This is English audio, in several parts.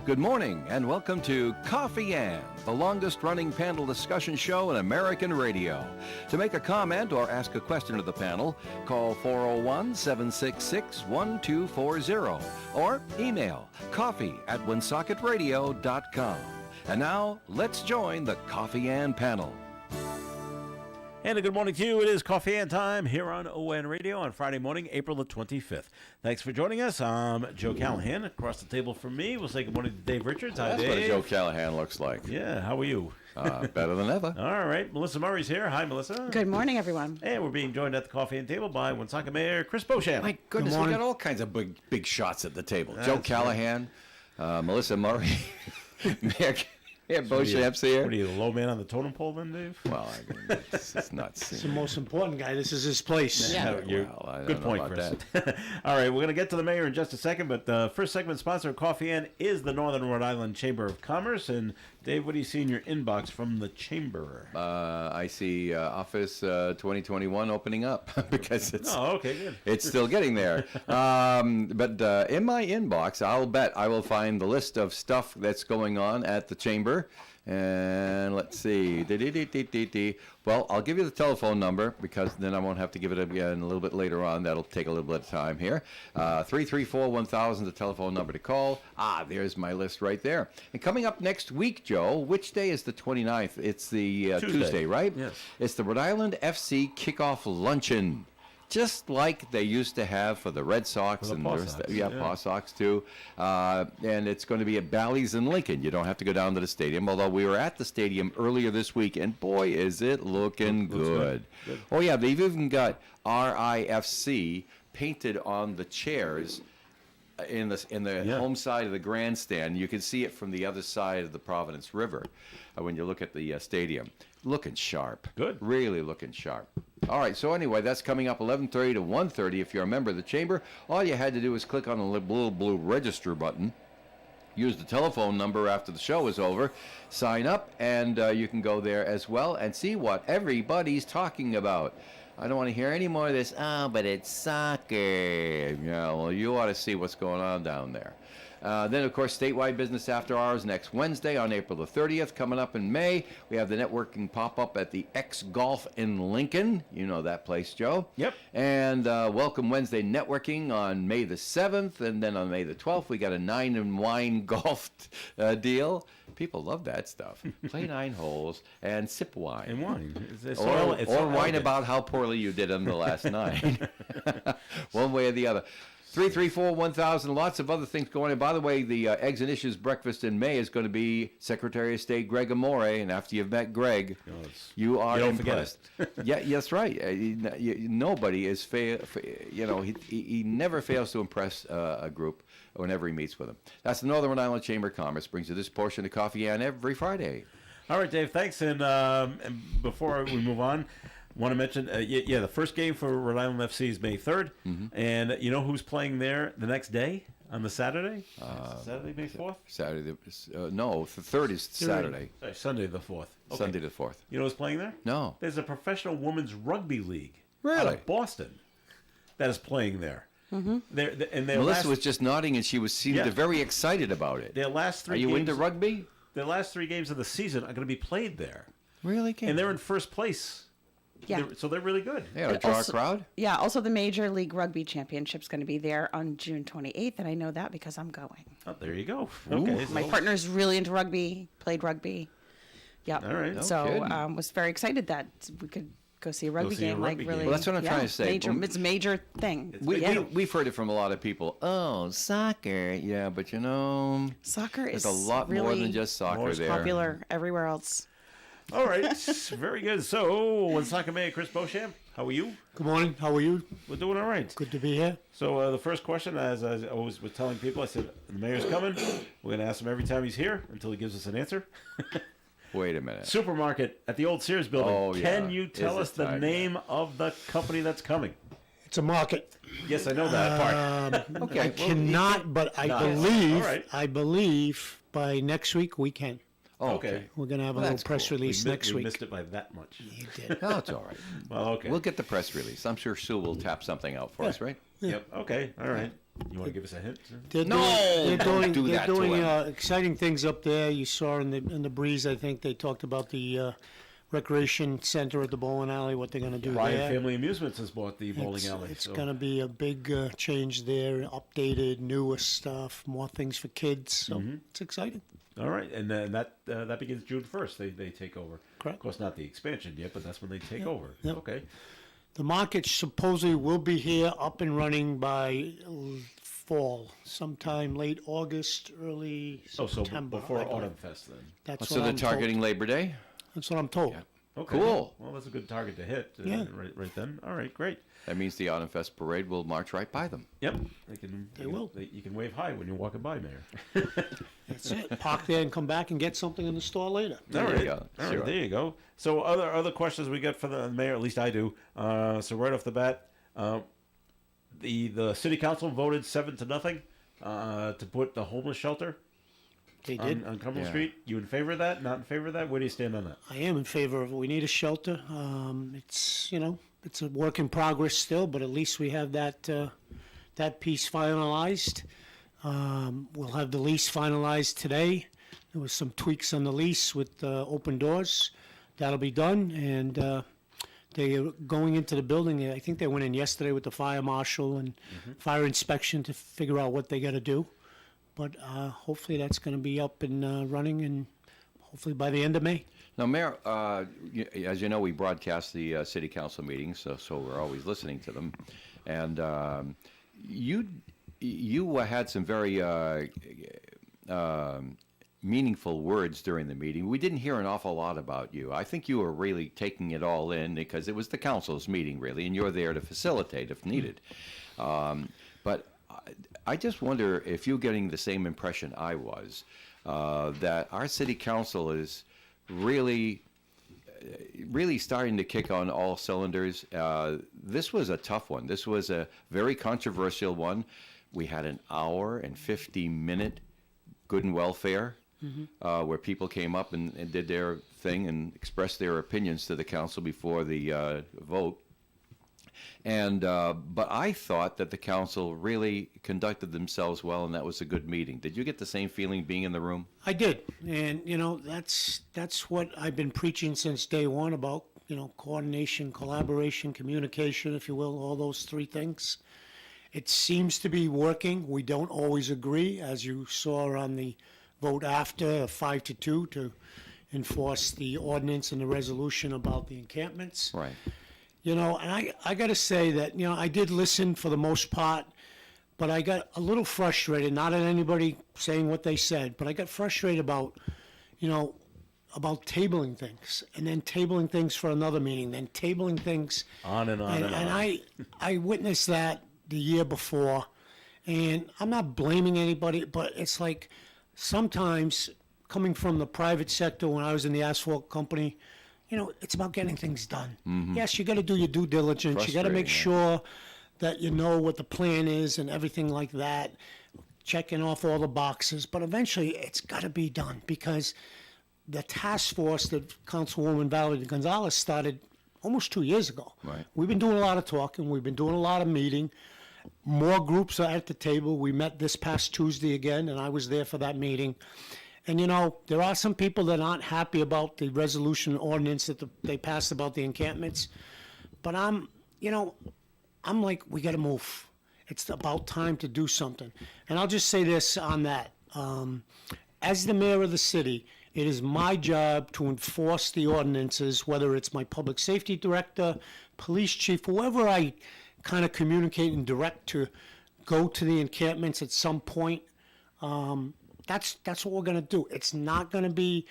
Good morning and welcome to Coffee and, the longest-running panel discussion show in American radio. To make a comment or ask a question of the panel, call 401-766-1240 or email coffee@woonsocketradio.com. And now, let's join the Coffee and panel. And a good morning to you. It is Coffee and time here on WOON Radio on Friday morning, April the 25th. Thanks for joining us. I'm Joe Callahan. Across the table from me, we'll say good morning to Dave Richards. Hi, That's Dave. what Joe Callahan looks like. Yeah, how are you? Better than ever. All right, Melissa Murray's here. Hi, Melissa. Good morning, everyone. And we're being joined at the Coffee and table by Woonsocket Mayor Chris Beauchamp. My goodness, we got all kinds of big shots at the table. Joe Callahan, Melissa Murray, Mayor Beauchamp's here. What are you, the low man on the totem pole then, Dave? Well, I mean, it's nuts. It's the most important guy. This is his place. Yeah. Good point, Chris. All right, we're going to get to the mayor in just a second, but the first segment sponsor of Coffee and is the Northern Rhode Island Chamber of Commerce. And Dave, what do you see in your inbox from the chamber? I see Office 2021 opening up because it's good. It's still getting there. But in my inbox, I'll bet I will find the list of stuff that's going on at the chamber. And let's see. Well, I'll give you the telephone number because then I won't have to give it again a little bit later on. That'll take a little bit of time here. 334-1000, the telephone number to call. There's my list right there. And coming up next week, Joe, which day is the 29th? It's the Tuesday, right? Yes. It's the Rhode Island FC Kickoff Luncheon. Just like they used to have for the Red Sox and Paw Sox too, and it's going to be at Bally's in Lincoln. You don't have to go down to the stadium. Although we were at the stadium earlier this week, and boy, is it looking good. Oh yeah, they've even got RIFC painted on the chairs in the home side of the grandstand. You can see it from the other side of the Providence River when you look at the stadium. Looking sharp. Good. Really looking sharp. All right, so anyway, that's coming up 11:30 to 1:30 if you're a member of the chamber. All you had to do was click on the little blue register button, use the telephone number after the show is over, sign up, and you can go there as well and see what everybody's talking about. I don't want to hear any more of this, but it's soccer. Yeah, well, you ought to see what's going on down there. Then, of course, statewide business after hours next Wednesday on April the 30th. Coming up in May, we have the networking pop-up at the X Golf in Lincoln. You know that place, Joe. Yep. And Welcome Wednesday networking on May the 7th. And then on May the 12th, we got a 9-and-wine golf deal. People love that stuff. Play 9 holes and sip wine. And wine. Or whine about how poorly you did on the last 9. One way or the other. 334-1000, lots of other things going on. By the way, the Eggs and Issues breakfast in May is going to be Secretary of State Greg Amore, and after you've met Greg, you are impressed. Yeah, that's right. Nobody is he never fails to impress a group whenever he meets with them. That's the Northern Rhode Island Chamber of Commerce. Brings you this portion of Coffee and every Friday. All right, Dave, thanks. And before we move on, want to mention, the first game for Rhode Island FC is May 3rd. Mm-hmm. And you know who's playing there the next day on the Saturday? Saturday, May 4th? Saturday. No, the 3rd is Saturday. Sorry, Sunday the 4th. Okay. Sunday the 4th. You know who's playing there? No. There's a professional women's rugby league out of Boston that is playing there. Mm-hmm. Melissa was just nodding, and she seemed very excited about it. Their last 3 Are you games, into rugby? Their last 3 games of the season are going to be played there. Really? And they're in first place. Yeah. So they're really good. Yeah, draw a crowd? Yeah, also the Major League Rugby Championship's going to be there on June 28th, and I know that because I'm going. Oh, there you go. Okay. My partner's really into rugby, played rugby. Yep. All right. So was very excited that we could go see a rugby game. Really, well, that's what I'm trying to say. It's a major thing. We've heard it from a lot of people. Oh, soccer. Yeah, but soccer is a lot really more than just soccer there. Popular everywhere else. All right, very good. So, Woonsocket Mayor Chris Beauchamp, how are you? Good morning. How are you? We're doing all right. Good to be here. So, the first question, as I always was telling people, I said, the mayor's coming. We're going to ask him every time he's here until he gives us an answer. Wait a minute. Supermarket at the old Sears building. Oh, yeah. Can you tell us the name of the company that's coming? It's a market. Yes, I know that part. Okay. I cannot, but I believe by next week we can. Oh, Okay. We're going to have a Well, little that's press cool. release next we week. missed it by that much. You did. Oh, it's all right. Well, okay. We'll get the press release. I'm sure Sue will tap something out for us, right? Yep. Okay. All right. You want to give us a hint? Sir? They're No, they're don't doing, do they're that to doing him. exciting things up there. You saw in the breeze. I think they talked about the recreation center at the bowling alley. What they're going to do Ryan there. Family Amusements has bought the bowling alley. It's so. going to be a big change there. Updated, newer stuff, more things for kids. So it's exciting. All right, and then that begins June 1st. They take over. Correct. Of course, not the expansion yet, but that's when they take over. Yep. Okay. The market supposedly will be here up and running by fall, sometime late August, early Oh, so September. before I believe. Autumn Fest then. That's So what they're I'm targeting told. Labor Day? That's what I'm told. Yeah. Okay. Cool. Well, that's a good target to hit. Yeah. Right then. All right. Great. That means the Autumn Fest parade will march right by them. Yep. They will. You can wave hi when you're walking by, Mayor. That's it. Park there and come back and get something in the store later. There All you right. go. All right, Sure. there you go. So other questions we got for the mayor, at least I do. So right off the bat, the city council voted 7-0 to put the homeless shelter They did. on Cumberland Yeah. Street. You in favor of that? Not in favor of that? Where do you stand on that? I am in favor of it. We need a shelter. It's it's a work in progress still, but at least we have that piece finalized. We'll have the lease finalized today. There was some tweaks on the lease with open doors. That'll be done, and they are going into the building. I think they went in yesterday with the fire marshal and fire inspection to figure out what they got to do. But hopefully that's going to be up and running, and hopefully by the end of May. Now, Mayor, as you know, we broadcast the city council meetings, so we're always listening to them. And you had some very meaningful words during the meeting. We didn't hear an awful lot about you. I think you were really taking it all in because it was the council's meeting, really, and you're there to facilitate if needed. But I just wonder if you're getting the same impression I was, that our city council is really starting to kick on all cylinders. This was a tough one. This was a very controversial one. We had an hour and 50-minute good and welfare where people came up and did their thing and expressed their opinions to the council before the vote. And but I thought that the council really conducted themselves well, and that was a good meeting. Did you get the same feeling being in the room? I did, and that's what I've been preaching since day one about coordination, collaboration, communication, if you will, all those three things. It seems to be working. We don't always agree, as you saw on the vote after 5-2 to enforce the ordinance and the resolution about the encampments. Right. And I got to say that, I did listen for the most part, but I got a little frustrated, not at anybody saying what they said, but I got frustrated about tabling things and then tabling things for another meeting, then tabling things. On and on and on. I witnessed that the year before, and I'm not blaming anybody, but it's like sometimes coming from the private sector when I was in the asphalt company, it's about getting things done. Yes, you got to do your due diligence. You got to make Frustrating, sure that you know what the plan is and everything like that, checking off all the boxes. But eventually, it's got to be done because the task force that Councilwoman Valerie Gonzalez started almost 2 years ago. Right. We've been doing a lot of talking. We've been doing a lot of meeting. More groups are at the table. We met this past Tuesday again, and I was there for that meeting. And, there are some people that aren't happy about the resolution ordinance that they passed about the encampments. But I'm like, we got to move. It's about time to do something. And I'll just say this on that. As the mayor of the city, it is my job to enforce the ordinances, whether it's my public safety director, police chief, whoever I kind of communicate and direct to go to the encampments at some point. That's what we're going to do. It's not going to be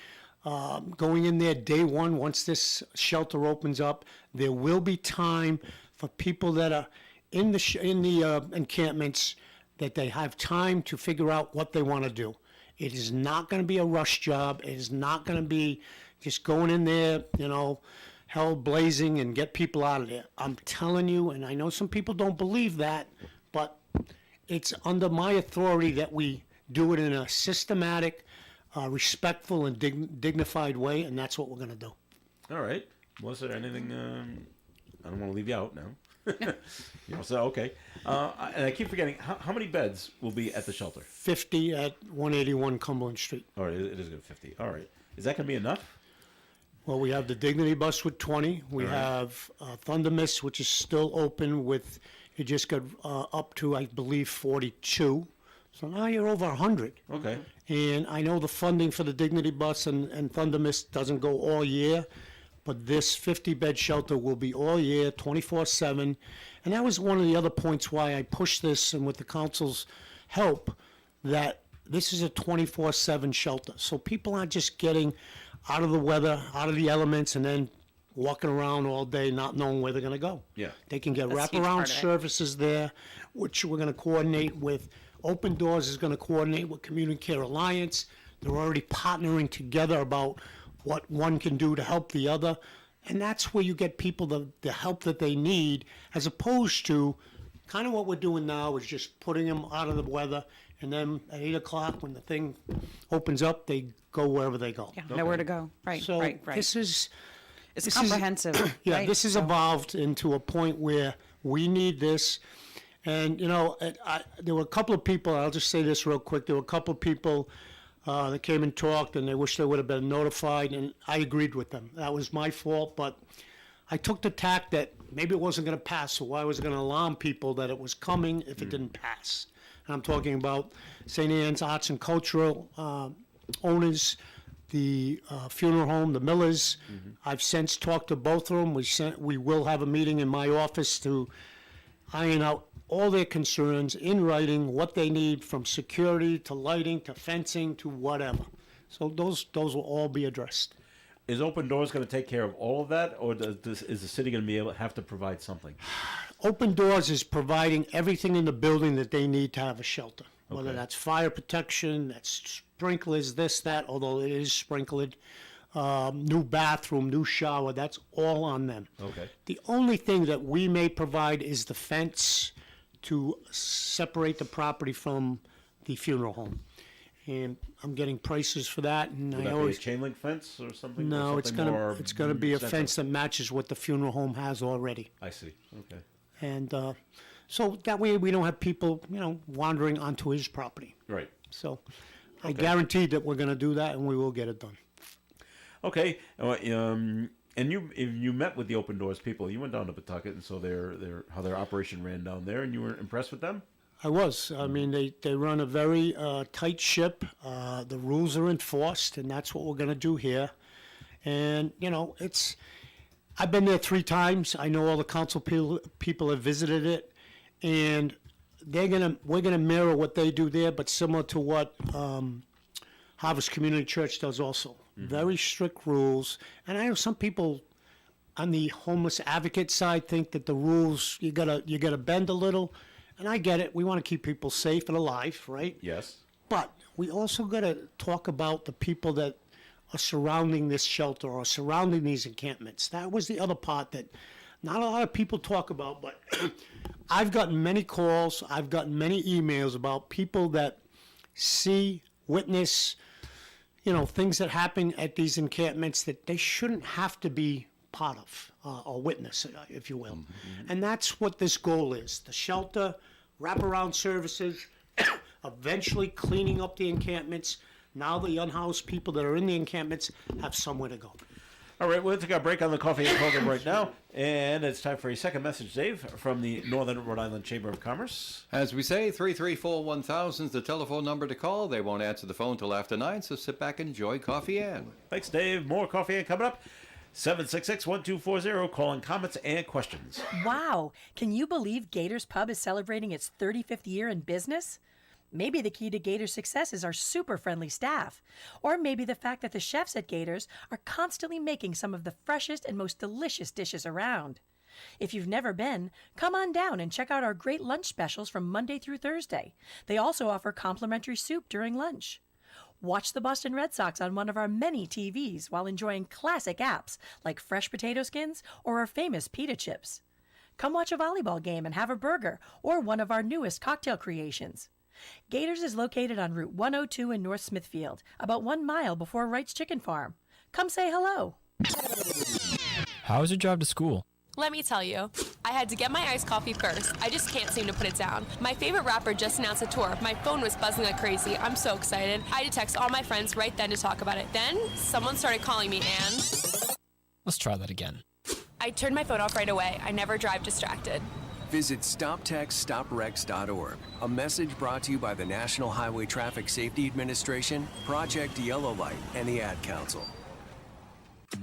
going in there day one once this shelter opens up. There will be time for people that are in the encampments that they have time to figure out what they want to do. It is not going to be a rush job. It is not going to be just going in there, hell blazing and get people out of there. I'm telling you, and I know some people don't believe that, but it's under my authority that we do it in a systematic, respectful and dignified way, and that's what we're going to do. All right. Was there anything? I don't want to leave you out now. You know, so okay. And I keep forgetting how many beds will be at the shelter. 50 at 181 Cumberland Street. All right, it is good 50. All right. Is that going to be enough? Well, we have the Dignity Bus with 20. We All right. have Thunder Mist, which is still open with, it just got up to, I believe, 42. So now you're over 100. Okay. And I know the funding for the Dignity Bus and Thunder Mist doesn't go all year, but this 50-bed shelter will be all year, 24/7. And that was one of the other points why I pushed this, and with the council's help, that this is a 24/7 shelter. So people aren't just getting out of the weather, out of the elements, and then walking around all day not knowing where they're going to go. Yeah. They can get That's a huge wraparound part of it. services there, which we're going to coordinate with. Open Doors is going to coordinate with Community Care Alliance. They're already partnering together about what one can do to help the other. And that's where you get people the help that they need, as opposed to kind of what we're doing now is just putting them out of the weather. And then at 8 o'clock, when the thing opens up, they go wherever they go. Yeah, nowhere to go. Right, So right. this is, It's this is- comprehensive. yeah, right? this has So- evolved into a point where we need this. And, you know, there were a couple of people, I'll just say this real quick. There were a couple of people that came and talked, and they wish they would have been notified, and I agreed with them. That was my fault, but I took the tack that maybe it wasn't going to pass, so why was I going to alarm people that it was coming if it didn't pass? And I'm talking about St. Anne's Arts and Cultural owners, the funeral home, the Millers. I've since talked to both of them. We will have a meeting in my office to iron out all their concerns in writing, what they need from security to lighting to fencing to whatever. So those will all be addressed. Is Open Doors going to take care of all of that, or is the city going to be able to have to provide something? Open Doors is providing everything in the building that they need to have a shelter, whether Okay. that's fire protection, that's sprinklers, this, that, although it is sprinkled, new bathroom, new shower, that's all on them. Okay. The only thing that we may provide is the fence to separate the property from the funeral home. And I'm getting prices for that, and Would I that be a always, chain link fence or something? no, or it's something gonna, more it's gonna be a central? fence that matches what the funeral home has already. I see. Okay. And so that way we don't have people, wandering onto his property. Right. So I guarantee that we're going to do that, and we will get it done. Okay. And you met with the Open Doors people. You went down to Pawtucket and saw how their operation ran down there, and you were impressed with them? I was. I mean, they run a very tight ship. The rules are enforced, and that's what we're going to do here. And, I've been there 3 times. I know all the council people have visited it, and we're gonna mirror what they do there, but similar to what Harvest Community Church does also. Very strict rules, and I know some people on the homeless advocate side think that the rules you gotta bend a little, and I get it. We want to keep people safe and alive, right? Yes. But we also got to talk about the people that are surrounding this shelter or surrounding these encampments. That was the other part that not a lot of people talk about, but I've gotten many calls, I've gotten many emails about people that see, witness, things that happen at these encampments that they shouldn't have to be part of or witness, if you will. And that's what this goal is. The shelter, wraparound services, eventually cleaning up the encampments. Now the unhoused people that are in the encampments have somewhere to go. All right, we'll take a break on the coffee and program right now, and it's time for a second message, Dave, from the Northern Rhode Island Chamber of Commerce. As we say, 334-1000 is the telephone number to call. They won't answer the phone till after 9, so sit back and enjoy Coffee Ann. Thanks, Dave. More coffee and coming up. 766-1240, calling comments and questions. Wow! Can you believe Gators Pub is celebrating its 35th year in business? Maybe the key to Gators' success is our super friendly staff. Or maybe the fact that the chefs at Gators are constantly making some of the freshest and most delicious dishes around. If you've never been, come on down and check out our great lunch specials from Monday through Thursday. They also offer complimentary soup during lunch. Watch the Boston Red Sox on one of our many TVs while enjoying classic apps like fresh potato skins or our famous pita chips. Come watch a volleyball game and have a burger or one of our newest cocktail creations. Gators is located on Route 102 in North Smithfield, about 1 mile before Wright's Chicken Farm. Come say hello. How was your drive to school? Let me tell you, I had to get my iced coffee first. I just can't seem to put it down. My favorite rapper just announced a tour. My phone was buzzing like crazy. I'm so excited. I had to text all my friends right then to talk about it. Then, someone started calling me and... Let's try that again. I turned my phone off right away. I never drive distracted. Visit StopTextStopWrecks.org. A message brought to you by the National Highway Traffic Safety Administration, Project Yellow Light, and the Ad Council.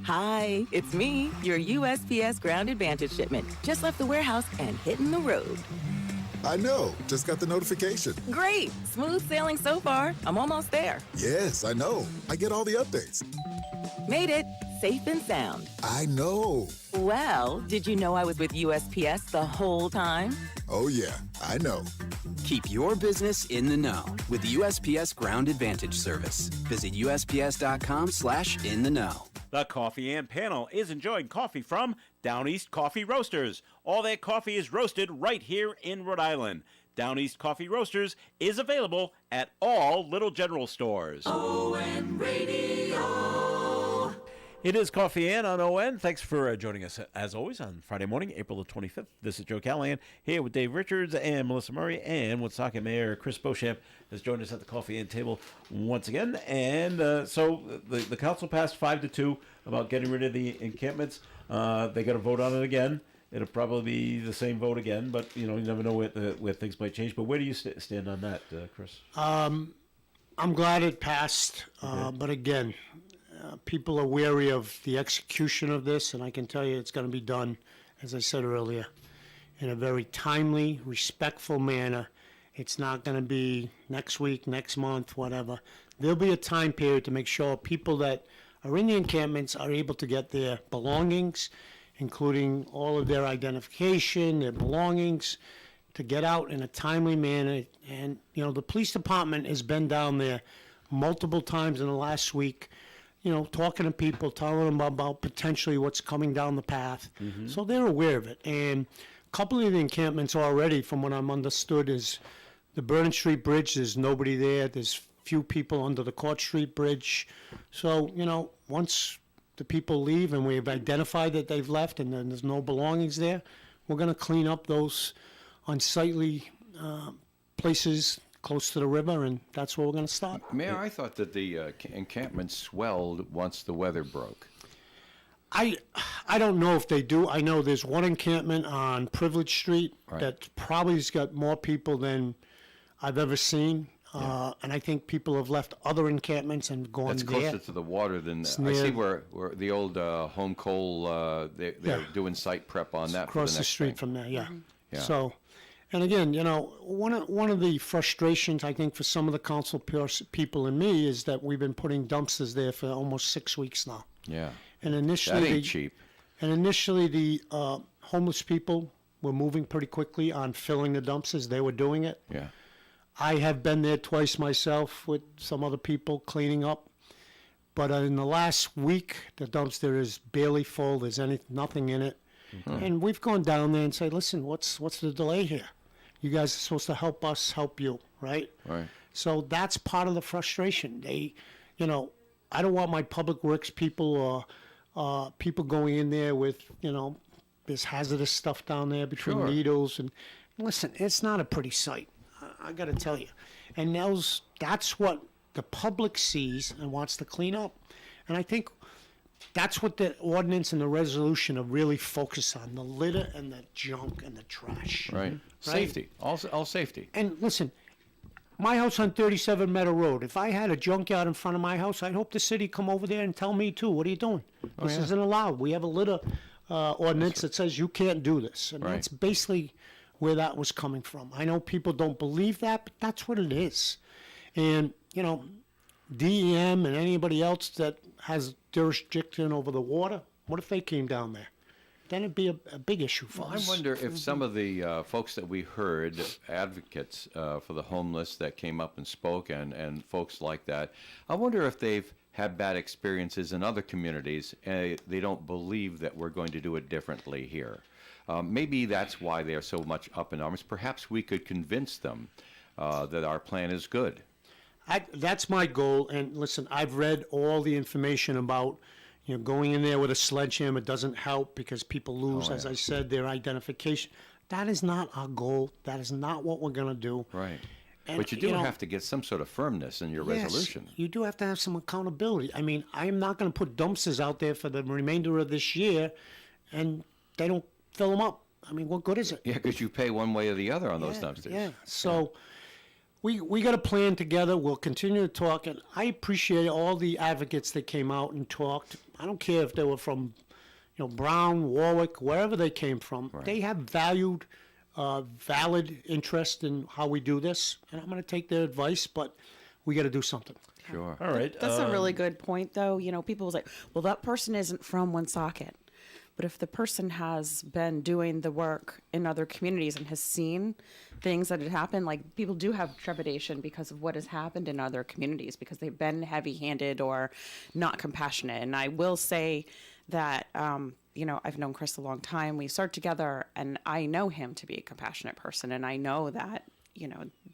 Hi, it's me, your USPS Ground Advantage shipment. Just left the warehouse and hitting the road. I know. Just got the notification. Great. Smooth sailing so far. I'm almost there. Yes, I know. I get all the updates. Made it. Safe and sound. I know. Well, did you know I was with USPS the whole time? Oh, yeah. I know. Keep your business in the know with the USPS Ground Advantage service. Visit USPS.com/in-the-know. The Coffee and Panel is enjoying coffee from Down East Coffee Roasters. All their coffee is roasted right here in Rhode Island. Down East Coffee Roasters is available at all Little General stores. ON Radio. It is Coffee and on ON. Thanks for joining us, as always, on Friday morning, April the 25th. This is Joe Callahan here with Dave Richards and Melissa Murray, and Woonsocket Mayor Chris Beauchamp has joined us at the Coffee and table once again. And so the council passed 5-2 about getting rid of the encampments. They got to vote on it again. It'll probably be the same vote again, but you never know where things might change. But where do you stand on that, Chris? I'm glad it passed, but again, people are wary of the execution of this, and I can tell you it's going to be done, as I said earlier, in a very timely, respectful manner. It's not going to be next week, next month, whatever. There'll be a time period to make sure people that are in the encampments are able to get their belongings, including all of their identification, their belongings, to get out in a timely manner. And, the police department has been down there multiple times in the last week, talking to people, telling them about potentially what's coming down the path. Mm-hmm. So they're aware of it. And a couple of the encampments already, from what I'm understood, is the Burnham Street Bridge, there's nobody there. There's few people under the Court Street Bridge. So, once the people leave and we've identified that they've left and then there's no belongings there, we're going to clean up those unsightly places close to the river, and that's where we're going to start. Mayor, I thought that the encampment swelled once the weather broke. I don't know if they do. I know there's one encampment on Privilege Street that probably has got more people than I've ever seen. And I think people have left other encampments and gone That's there. closer to the water than I see where the old home coal, they're doing site prep on that. Across for the street thing. from there, yeah. Yeah. So, and again, one of the frustrations I think for some of the council people and me is that we've been putting dumpsters there for almost 6 weeks now. Yeah. And initially, that ain't cheap. And initially, the homeless people were moving pretty quickly on filling the dumpsters. They were doing it. Yeah. I have been there twice myself with some other people cleaning up. But in the last week, the dumpster is barely full. There's nothing in it. Mm-hmm. And we've gone down there and said, listen, what's the delay here? You guys are supposed to help us help you, right? Right. So that's part of the frustration. I don't want my public works people or people going in there with, there's hazardous stuff down there between needles. And listen, it's not a pretty sight. I got to tell you. And that's what the public sees and wants to clean up. And I think that's what the ordinance and the resolution are really focused on, the litter and the junk and the trash. Right. Safety. All safety. And listen, my house on 37 Meadow Road, if I had a junkyard in front of my house, I'd hope the city come over there and tell me too, what are you doing? This isn't allowed. We have a litter ordinance that says you can't do this. And that's basically where that was coming from. I know people don't believe that, but that's what it is. And, DEM and anybody else that has jurisdiction over the water, what if they came down there? Then it'd be a big issue for us. I wonder if some of the folks that we heard, advocates for the homeless that came up and spoke and folks like that, I wonder if they've had bad experiences in other communities and they don't believe that we're going to do it differently here. Maybe that's why they're so much up in arms. Perhaps we could convince them that our plan is good. That's my goal. And listen, I've read all the information about, going in there with a sledgehammer doesn't help because people lose, as I said, their identification. That is not our goal. That is not what we're going to do. Right. And, but you do have to get some sort of firmness in your resolution. You do have to have some accountability. I mean, I am not going to put dumpsters out there for the remainder of this year, and they don't fill them up. I mean, what good is it? Yeah, because you pay one way or the other on those dumpsters. Yeah. So we got a plan together. We'll continue to talk, and I appreciate all the advocates that came out and talked. I don't care if they were from, Brown, Warwick, wherever they came from. Right. They have valid interest in how we do this, and I'm going to take their advice, but we got to do something. Sure. All right. That's a really good point, though. People will say, well, that person isn't from Woonsocket. But if the person has been doing the work in other communities and has seen things that had happened, like people do have trepidation because of what has happened in other communities because they've been heavy-handed or not compassionate. And I will say that, I've known Chris a long time. We served together, and I know him to be a compassionate person. And I know that,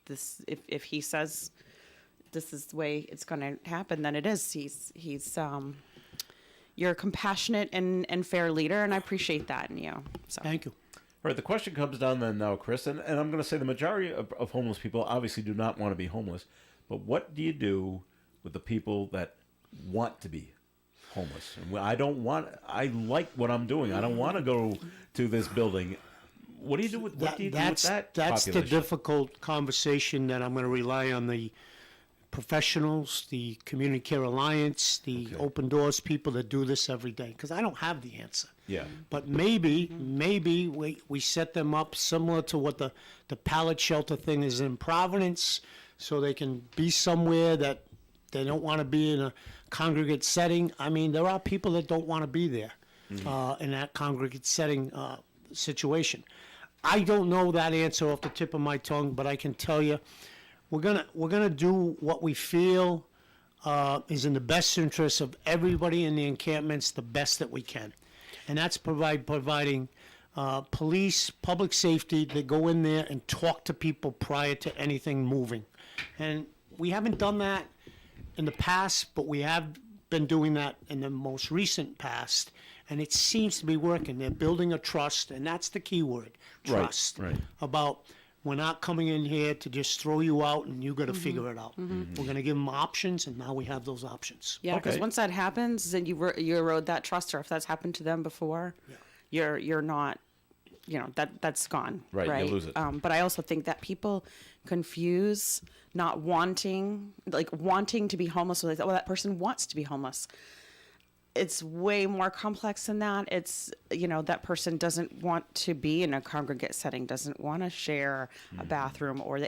this if he says this is the way it's going to happen, then it is. You're a compassionate and fair leader, and I appreciate that in you. So. Thank you. All right, the question comes down then now, Chris, and I'm going to say the majority of homeless people obviously do not want to be homeless, but what do you do with the people that want to be homeless? And I like what I'm doing. I don't want to go to this building. What do you do with that That's the population? difficult conversation that I'm going to rely on the professionals, the Community Care Alliance, the Open Doors people that do this every day, because I don't have the answer. Yeah. But maybe we set them up similar to what the pallet shelter thing is in Providence, so they can be somewhere that they don't want to be in a congregate setting. I mean, there are people that don't want to be there in that congregate setting situation. I don't know that answer off the tip of my tongue, but I can tell you, we're gonna do what we feel is in the best interest of everybody in the encampments, the best that we can, and that's providing police, public safety that go in there and talk to people prior to anything moving, and we haven't done that in the past, but we have been doing that in the most recent past, and it seems to be working. They're building a trust, and that's the key word, trust. Right. About we're not coming in here to just throw you out and you got to figure it out. We're going to give them options, and now we have those options. Yeah, because Okay. once that happens, then you erode that trust, or if that's happened to them before, you're not, that's gone. Right, you lose it. But I also think that people confuse not wanting to be homeless with, that person wants to be homeless. It's way more complex than that. It's, that person doesn't want to be in a congregate setting, doesn't want to share a bathroom, or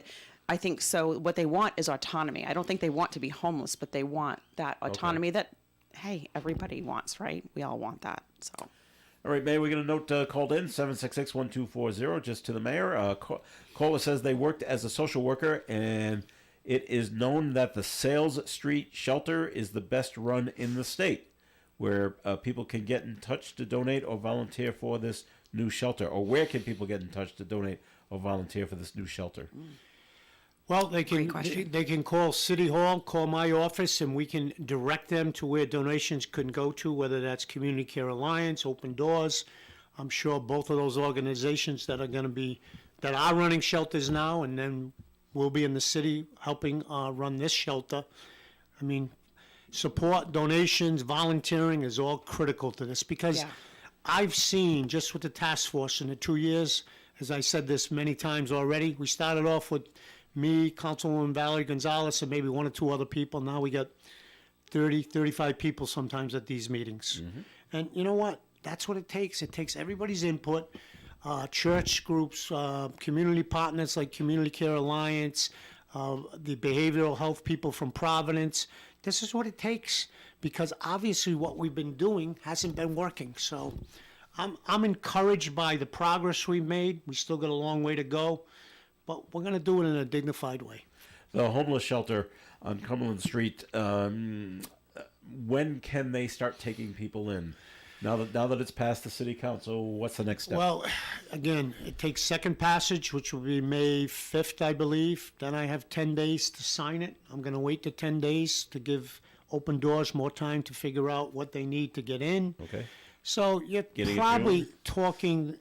I think so. What they want is autonomy. I don't think they want to be homeless, but they want that autonomy that, hey, everybody wants, right? We all want that. So. All right, Mayor, we get a note called in, 766-1240, just to the mayor. Caller says they worked as a social worker, and it is known that the Sales Street shelter is the best run in the state, where people can get in touch to donate or volunteer for this new shelter. Or where can people get in touch to donate or volunteer for this new shelter? Well, they can call City Hall, call my office, and we can direct them to where donations can go to, whether that's Community Care Alliance, Open Doors. I'm sure both of those organizations that are running shelters now, and then we'll be in the city helping run this shelter. I mean, support, donations, volunteering is all critical to this, because I've seen, just with the task force in the 2 years, as I said this many times already, we started off with me, Councilwoman Valerie Gonzalez, and maybe one or two other people. Now we got 30, 35 people sometimes at these meetings. And you know what? That's what it takes. It takes everybody's input, church groups, community partners like Community Care Alliance, the behavioral health people from Providence. This is what it takes, because obviously what we've been doing hasn't been working. So I'm encouraged by the progress we've made. We still got a long way to go, but we're going to do it in a dignified way. The homeless shelter on Cumberland Street, when can they start taking people in? Now that it's passed the city council, what's the next step? Well, again, it takes second passage, which will be May 5th, I believe. Then I have 10 days to sign it. I'm going to wait the 10 days to give Open Doors more time to figure out what they need to get in. Okay. So you're Getting it probably going? talking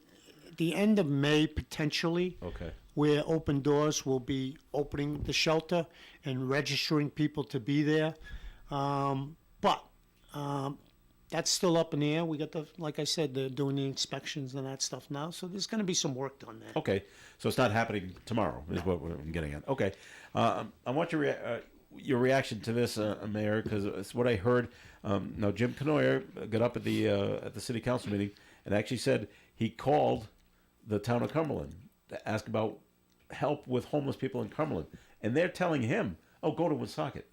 the end of May, potentially. Okay. Where Open Doors will be opening the shelter and registering people to be there. But that's still up in the air. We got like I said, they're doing the inspections and that stuff now. So there's going to be some work done there. Okay, so it's not happening tomorrow, is what I'm getting at. Okay, I want your reaction to this, Mayor, because it's what I heard. Now, Jim Canoyer got up at the city council meeting and actually said he called the town of Cumberland to ask about help with homeless people in Cumberland, and they're telling him, "Oh, go to Woonsocket."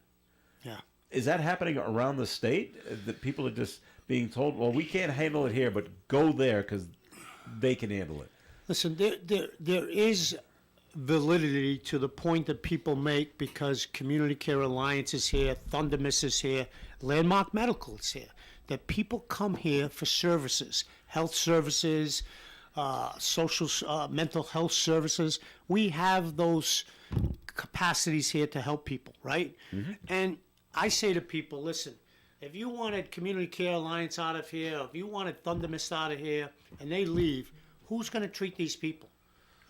Yeah. Is that happening around the state? That people are just being told, "Well, we can't handle it here, but go there because they can handle it." Listen, there is validity to the point that people make because Community Care Alliance is here, Thunder Miss is here, Landmark Medical is here. That people come here for services, health services, social, mental health services. We have those capacities here to help people, right? Mm-hmm. And I say to people, listen, if you wanted Community Care Alliance out of here, if you wanted Thunder Mist out of here, and they leave, who's going to treat these people?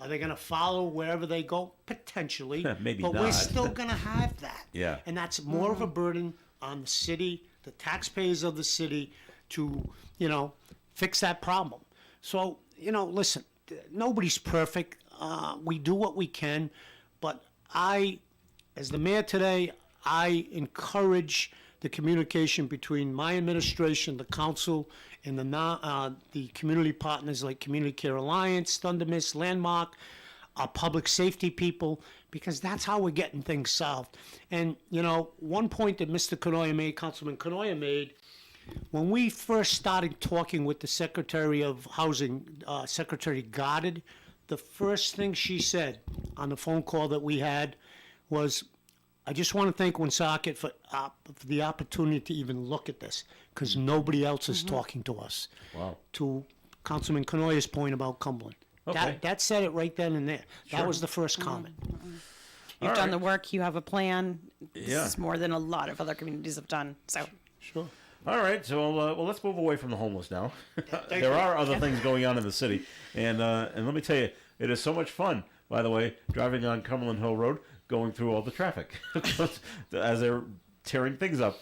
Are they going to follow wherever they go? Potentially. Maybe but not. We're still going to have that. Yeah. And that's more of a burden on the city, the taxpayers of the city, to, fix that problem. So, listen, nobody's perfect. We do what we can. But as the mayor today, I encourage the communication between my administration, the council, and the community partners like Community Care Alliance, Thunder Mist, Landmark, our public safety people, because that's how we're getting things solved. And, one point that Mr. Canoyer made, Councilman Canoyer made, when we first started talking with the Secretary of Housing, Secretary Goddard, the first thing she said on the phone call that we had was, I just want to thank Woonsocket for the opportunity to even look at this, because nobody else is talking to us. Wow. To Councilman Canoyer's point about Cumberland. Okay. That said it right then and there. Sure. That was the first comment. You've done the work. You have a plan. This Yeah. is more than a lot of other communities have done. So. Sure. All right, so well, let's move away from the homeless now. Thank There you. are other things going on in the city, and let me tell you, it is so much fun. By the way, driving on Cumberland Hill Road, going through all the traffic as they're tearing things up,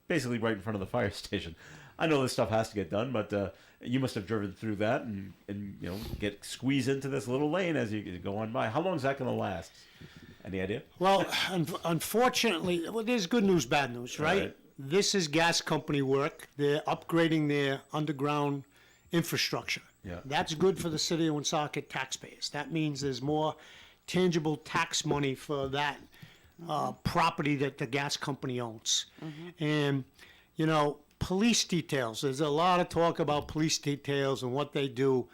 basically right in front of the fire station. I know this stuff has to get done, but you must have driven through that and get squeezed into this little lane as you go on by. How long is that going to last? Any idea? Well, unfortunately, there's good news, bad news, right? Right. This is gas company work. They're upgrading their underground infrastructure. Yeah. That's good for the city of Woonsocket taxpayers. That means there's more tangible tax money for that property that the gas company owns. And, police details. There's a lot of talk about police details and what they do.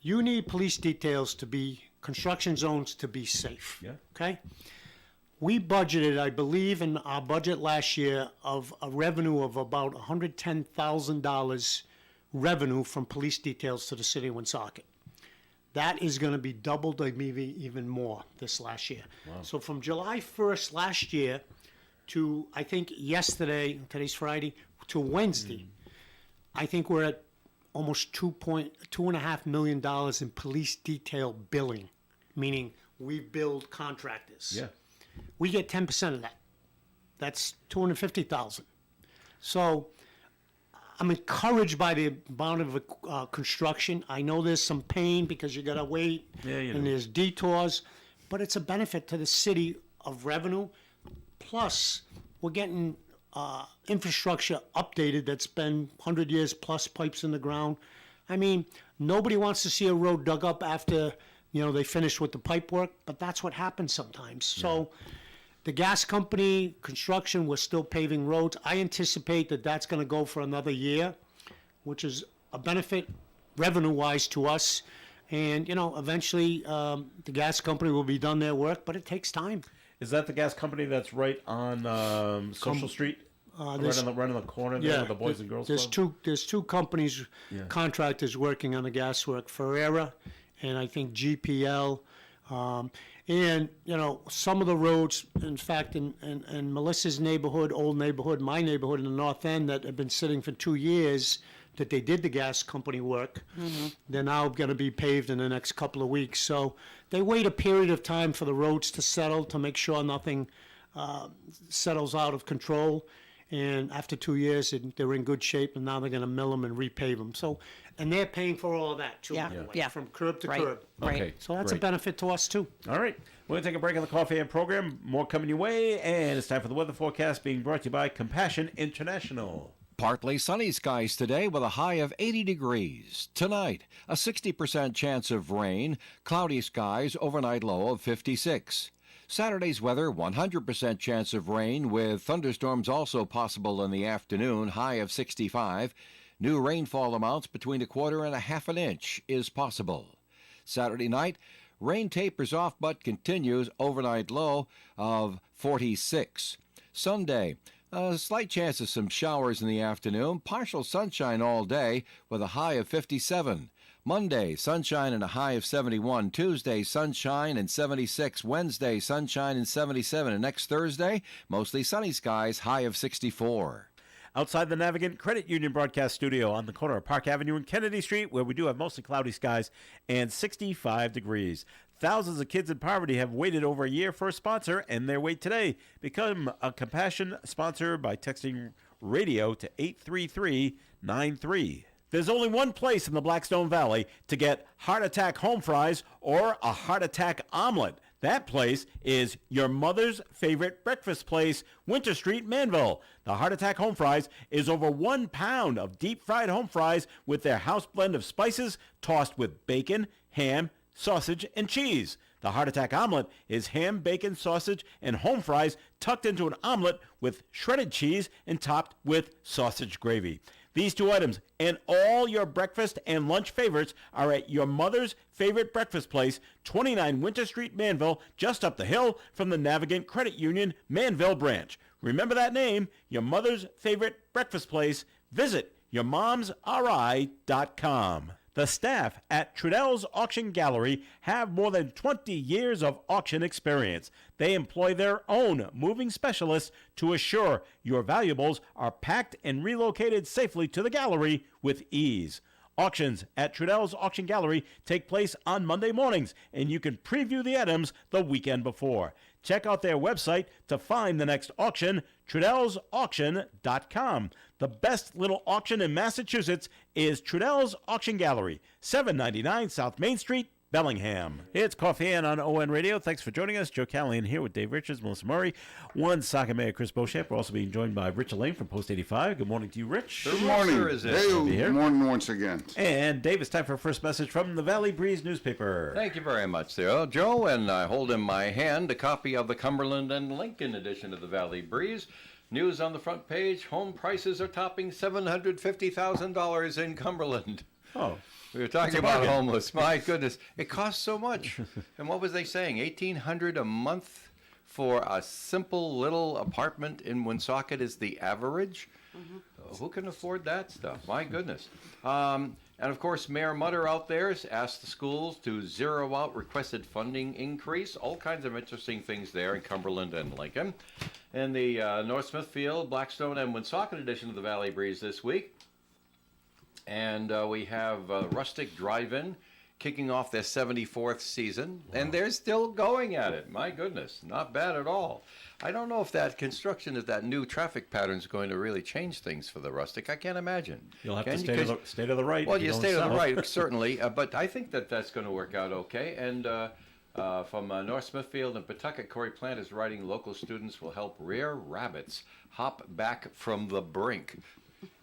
You need police details to be construction zones to be safe. Yeah. Okay? We budgeted, I believe, in our budget last year of a revenue of about $110,000 revenue from police details to the city of Woonsocket. That is going to be doubled, or maybe even more, this last year. Wow. So from July 1st last year to, I think, yesterday, today's Friday, to Wednesday, I think we're at almost $2.5 million in police detail billing, meaning we billed contractors. Yeah. We get 10% of that. That's $250,000. So I'm encouraged by the amount of construction. I know there's some pain because you got to wait, and there's detours, but it's a benefit to the city of revenue. Plus, we're getting infrastructure updated that's been 100 years plus, pipes in the ground. I mean, nobody wants to see a road dug up after they finish with the pipe work, but that's what happens sometimes. So the gas company, construction, we're still paving roads. I anticipate that that's going to go for another year, which is a benefit revenue-wise to us. And, eventually the gas company will be done their work, but it takes time. Is that the gas company that's right on Social Street? Right on the corner there, with the Boys and Girls Club? There's two companies, contractors working on the gas work, Ferreira and I think GPL. And, some of the roads, in fact, in Melissa's neighborhood, old neighborhood, my neighborhood in the North End that have been sitting for 2 years that they did the gas company work, they're now going to be paved in the next couple of weeks. So they wait a period of time for the roads to settle to make sure nothing settles out of control. And after 2 years, they're in good shape, and now they're going to mill them and repave them. So, and they're paying for all of that, too, by the way, from curb to curb. Okay. So that's a benefit to us, too. All right. We're going to take a break on the Coffee and program. More coming your way, and it's time for the weather forecast being brought to you by Compassion International. Partly sunny skies today with a high of 80 degrees. Tonight, a 60% chance of rain, cloudy skies, overnight low of 56. Saturday's weather, 100% chance of rain with thunderstorms also possible in the afternoon, high of 65. New rainfall amounts between a quarter and a half an inch is possible. Saturday night, rain tapers off but continues, overnight low of 46. Sunday, a slight chance of some showers in the afternoon, partial sunshine all day with a high of 57. Monday, sunshine and a high of 71. Tuesday, sunshine and 76. Wednesday, sunshine and 77. And next Thursday, mostly sunny skies, high of 64. Outside the Navigant Credit Union broadcast studio on the corner of Park Avenue and Kennedy Street, where we do have mostly cloudy skies and 65 degrees. Thousands of kids in poverty have waited over a year for a sponsor, and they wait today. Become a Compassion sponsor by texting radio to 83393. There's only one place in the Blackstone Valley to get heart attack home fries or a heart attack omelet. That place is your mother's favorite breakfast place, Winter Street, Manville. The Heart Attack Home Fries is over 1 pound of deep-fried home fries with their house blend of spices tossed with bacon, ham, sausage, and cheese. The Heart Attack Omelet is ham, bacon, sausage, and home fries tucked into an omelet with shredded cheese and topped with sausage gravy. These two items and all your breakfast and lunch favorites are at your mother's favorite breakfast place, 29 Winter Street, Manville, just up the hill from the Navigant Credit Union Manville branch. Remember that name, your mother's favorite breakfast place. Visit yourmomsri.com. The staff at Trudell's Auction Gallery have more than 20 years of auction experience. They employ their own moving specialists to assure your valuables are packed and relocated safely to the gallery with ease. Auctions at Trudell's Auction Gallery take place on Monday mornings, and you can preview the items the weekend before. Check out their website to find the next auction, TrudellsAuction.com. The best little auction in Massachusetts is Trudell's Auction Gallery, 799 South Main Street, Bellingham. It's Coffee In on ON Radio. Thanks for joining us. Joe Callahan here with Dave Richards, Melissa Murray, one soccer mayor, Chris Beauchamp. We're also being joined by Rich Elaine from Post 85. Good morning to you, Rich. Good morning. Good morning once again. And Dave, it's time for our first message from the Valley Breeze newspaper. Thank you very much, there, Joe. And I hold in my hand a copy of the Cumberland and Lincoln edition of the Valley Breeze. News on the front page, home prices are topping $750,000 in Cumberland. Oh. We were talking about homeless. My goodness, it costs so much. And what was they saying? $1,800 a month for a simple little apartment in Woonsocket is the average? Mm-hmm. Who can afford that stuff? My goodness. And of course, Mayor Mutter out there has asked the schools to zero out requested funding increase. All kinds of interesting things there in Cumberland and Lincoln. In the North Smithfield, Blackstone, and Woonsocket edition of the Valley Breeze this week. And we have Rustic Drive-In kicking off their 74th season. Wow. And they're still going at it. My goodness, not bad at all. I don't know if that construction of that new traffic pattern is going to really change things for the Rustic. I can't imagine. You'll have to stay to the right. Well, you stay to the right, certainly. But I think that's going to work out okay. And from North Smithfield and Pawtucket, Corey Plant is writing, local students will help rare rabbits hop back from the brink.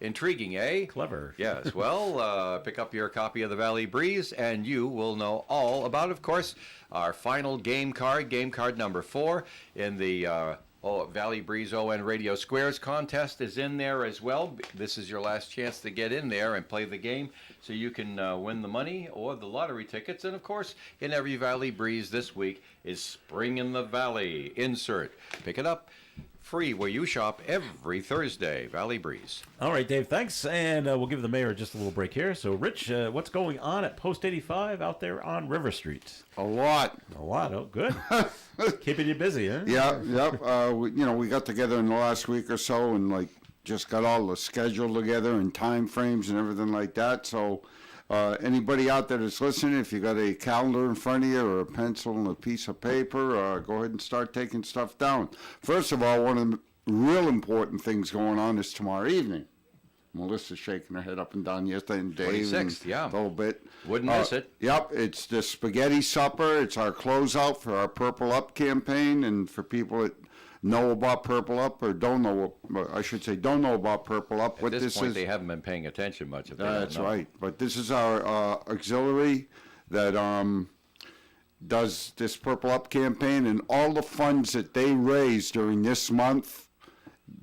Intriguing, eh? Clever. Yes. Well, pick up your copy of the Valley Breeze, and you will know all about, of course, our final game card number 4 in the Valley Breeze ON Radio Squares contest is in there as well. This is your last chance to get in there and play the game so you can win the money or the lottery tickets. And, of course, in every Valley Breeze this week is Spring in the Valley. Insert. Pick it up. Free where you shop every Thursday. Valley Breeze. All right, Dave, thanks. And we'll give the mayor just a little break here. So, Rich, what's going on at Post 85 out there on River Street? A lot. A lot. Oh, good. Keeping you busy, huh? Yeah, yep. We got together in the last week or so and just got all the schedule together and time frames and everything like that. So anybody out there that's listening, if you got a calendar in front of you or a pencil and a piece of paper, go ahead and start taking stuff down. First of all, one of the real important things going on is tomorrow evening. Melissa's shaking her head up and down yesterday, and Dave 26th, and yeah. a little bit. Wouldn't miss it. Yep, it's the spaghetti supper. It's our closeout for our Purple Up campaign, and for people that know about Purple Up or don't know, don't know about Purple Up. At this point, they haven't been paying attention much. If they don't That's know. right. But this is our auxiliary that does this Purple Up campaign, and all the funds that they raise during this month,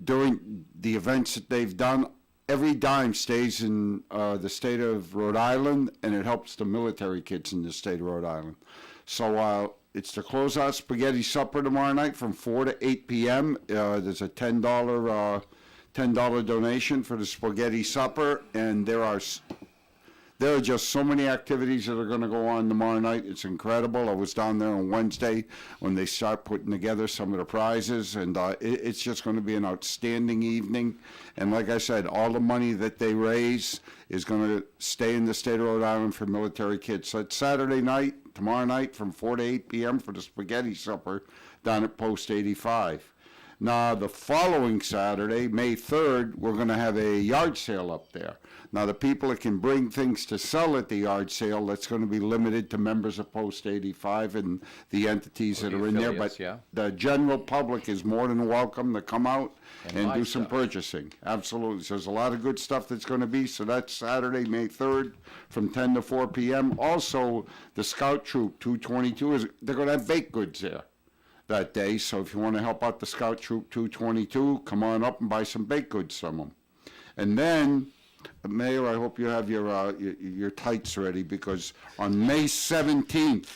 during the events that they've done, every dime stays in the state of Rhode Island, and it helps the military kids in the state of Rhode Island. So it's the closeout spaghetti supper tomorrow night from 4 to 8 p.m. There's a $10 donation for the spaghetti supper, and there are just so many activities that are going to go on tomorrow night. It's incredible. I was down there on Wednesday when they start putting together some of the prizes, and it's just going to be an outstanding evening. And like I said, all the money that they raise is going to stay in the state of Rhode Island for military kids. So it's Saturday night, tomorrow night from 4 to 8 p.m. for the spaghetti supper down at Post 85. Now, the following Saturday, May 3rd, we're going to have a yard sale up there. Now, the people that can bring things to sell at the yard sale, that's going to be limited to members of Post 85 and the entities that are in there. But the general public is more than welcome to come out and do some purchasing. Absolutely. So there's a lot of good stuff that's going to be. So that's Saturday, May 3rd from 10 to 4 p.m. Also, the Scout Troop 222, they're going to have baked goods there that day. So if you want to help out the Scout Troop 222, come on up and buy some baked goods from them. And then, Mayor, I hope you have your tights ready, because on May 17th,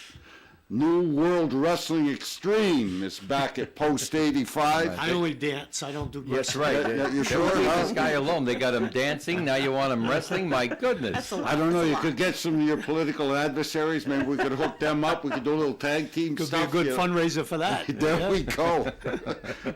New World Wrestling Extreme is back at Post 85. I only dance. I don't do Yes, wrestling. right. You They sure? won't leave Huh? this guy alone. They got him dancing. Now you want him wrestling? My goodness. I don't know. You could get some of your political adversaries. Maybe we could hook them up. We could do a little tag team Could stuff. be a good fundraiser for that. There we go.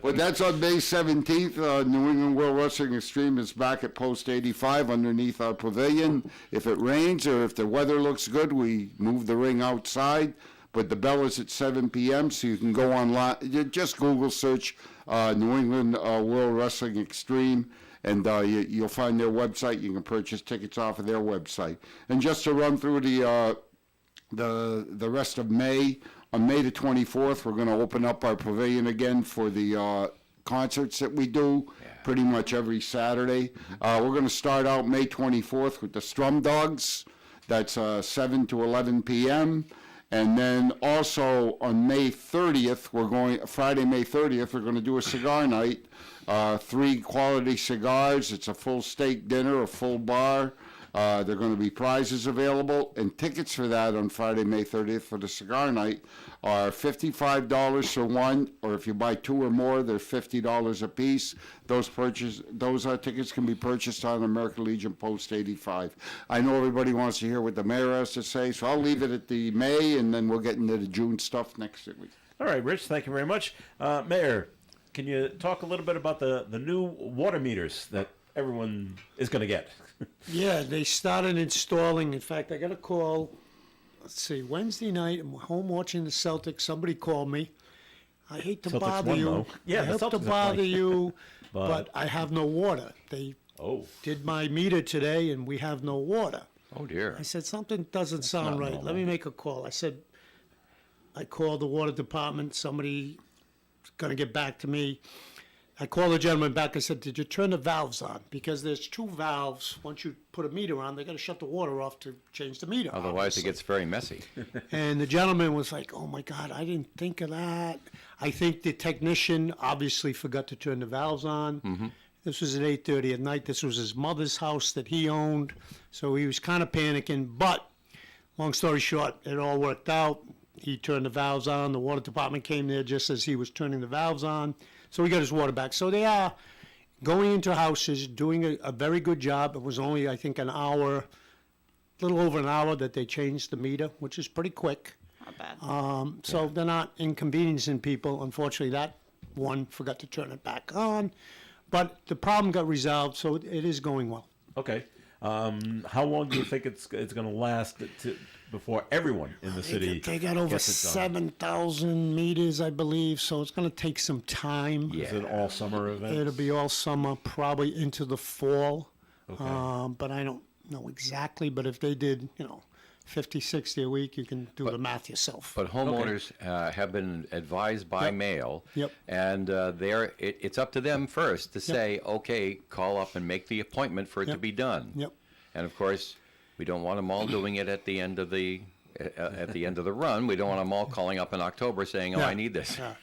But that's on May 17th. New England World Wrestling Extreme is back at Post 85 underneath our pavilion. If it rains or if the weather looks good, we move the ring outside. But the bell is at 7 p.m., so you can go online. You just Google search New England World Wrestling Extreme, and you'll find their website. You can purchase tickets off of their website. And just to run through the rest of May, on May the 24th, we're going to open up our pavilion again for the concerts that we do pretty much every Saturday. We're going to start out May 24th with the Strum Dogs. That's 7 to 11 p.m., and then also on May 30th, Friday, May 30th, we're going to do a cigar night. 3 quality cigars. It's a full steak dinner, a full bar. There are going to be prizes available, and tickets for that on Friday, May 30th for the cigar night are $55 for one, or if you buy 2 or more, they're $50 a piece. Those tickets can be purchased on American Legion Post 85. I know everybody wants to hear what the mayor has to say, so I'll leave it at the May, and then we'll get into the June stuff next week. All right, Rich, thank you very much. Mayor, can you talk a little bit about the new water meters that everyone is going to get? Yeah, they started installing. In fact, I got a call, Wednesday night. I'm home watching the Celtics. Somebody called me. I hate to Celtics bother won, you. though. Yeah, I the hate to Celtics are bother playing. you, But- but I have no water. They did my meter today, and we have no water. Oh, dear. I said, something doesn't sound not right. normal. Let me make a call. I called the water department. Somebody's going to get back to me. I called the gentleman back. I said, did you turn the valves on? Because there's 2 valves. Once you put a meter on, they got to shut the water off to change the meter. Otherwise, obviously. it gets very messy. And the gentleman was like, oh my God, I didn't think of that. I think the technician obviously forgot to turn the valves on. Mm-hmm. This was at 8:30 at night. This was his mother's house that he owned. So he was kind of panicking. But long story short, it all worked out. He turned the valves on. The water department came there just as he was turning the valves on. So he got his water back. So they are going into houses, doing a very good job. It was only, I think, a little over an hour that they changed the meter, which is pretty quick. Not bad. So they're not inconveniencing people. Unfortunately, that one forgot to turn it back on. But the problem got resolved, so it is going well. Okay. How long do you think it's going to last before everyone in the city They got over gets it done? 7,000 meters, I believe, so it's going to take some time. Is it all summer events? It'll be all summer, probably into the fall. Okay. But I don't know exactly. But if they did, 50, 60 a week, you can do the math yourself. But homeowners have been advised by mail, Yep. and it's up to them first to say, okay, call up and make the appointment for it to be done. Yep. And of course, we don't want them all doing it at the end of the run. We don't want them all calling up in October saying, "Oh, Yeah. I need this." Yeah.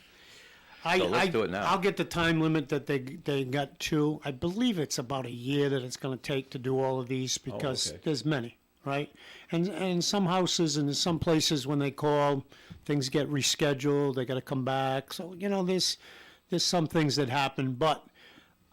So let's do it now. I'll get the time limit that they got to. I believe it's about a year that it's going to take to do all of these because okay. there's many, right? And some houses and some places when they call, things get rescheduled. They got to come back. So there's some things that happen, but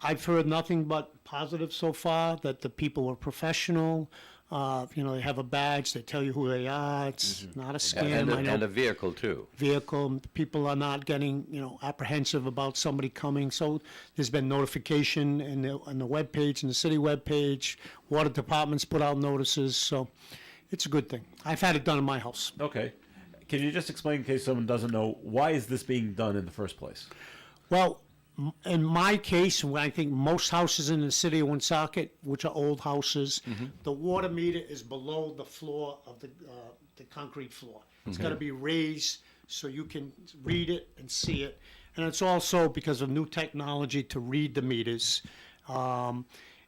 I've heard nothing but positive so far. That the people were professional. They have a badge. They tell you who they are. It's not a scam. And a vehicle too. Vehicle. People are not getting, apprehensive about somebody coming. So there's been notification on the webpage, and the city webpage. Water departments put out notices. So it's a good thing. I've had it done in my house. Okay. Can you just explain, in case someone doesn't know, why is this being done in the first place? Well, in my case, when I think most houses in the city of Woonsocket, which are old houses, the water meter is below the floor of the concrete floor. It's got to be raised so you can read it and see it. And it's also because of new technology to read the meters.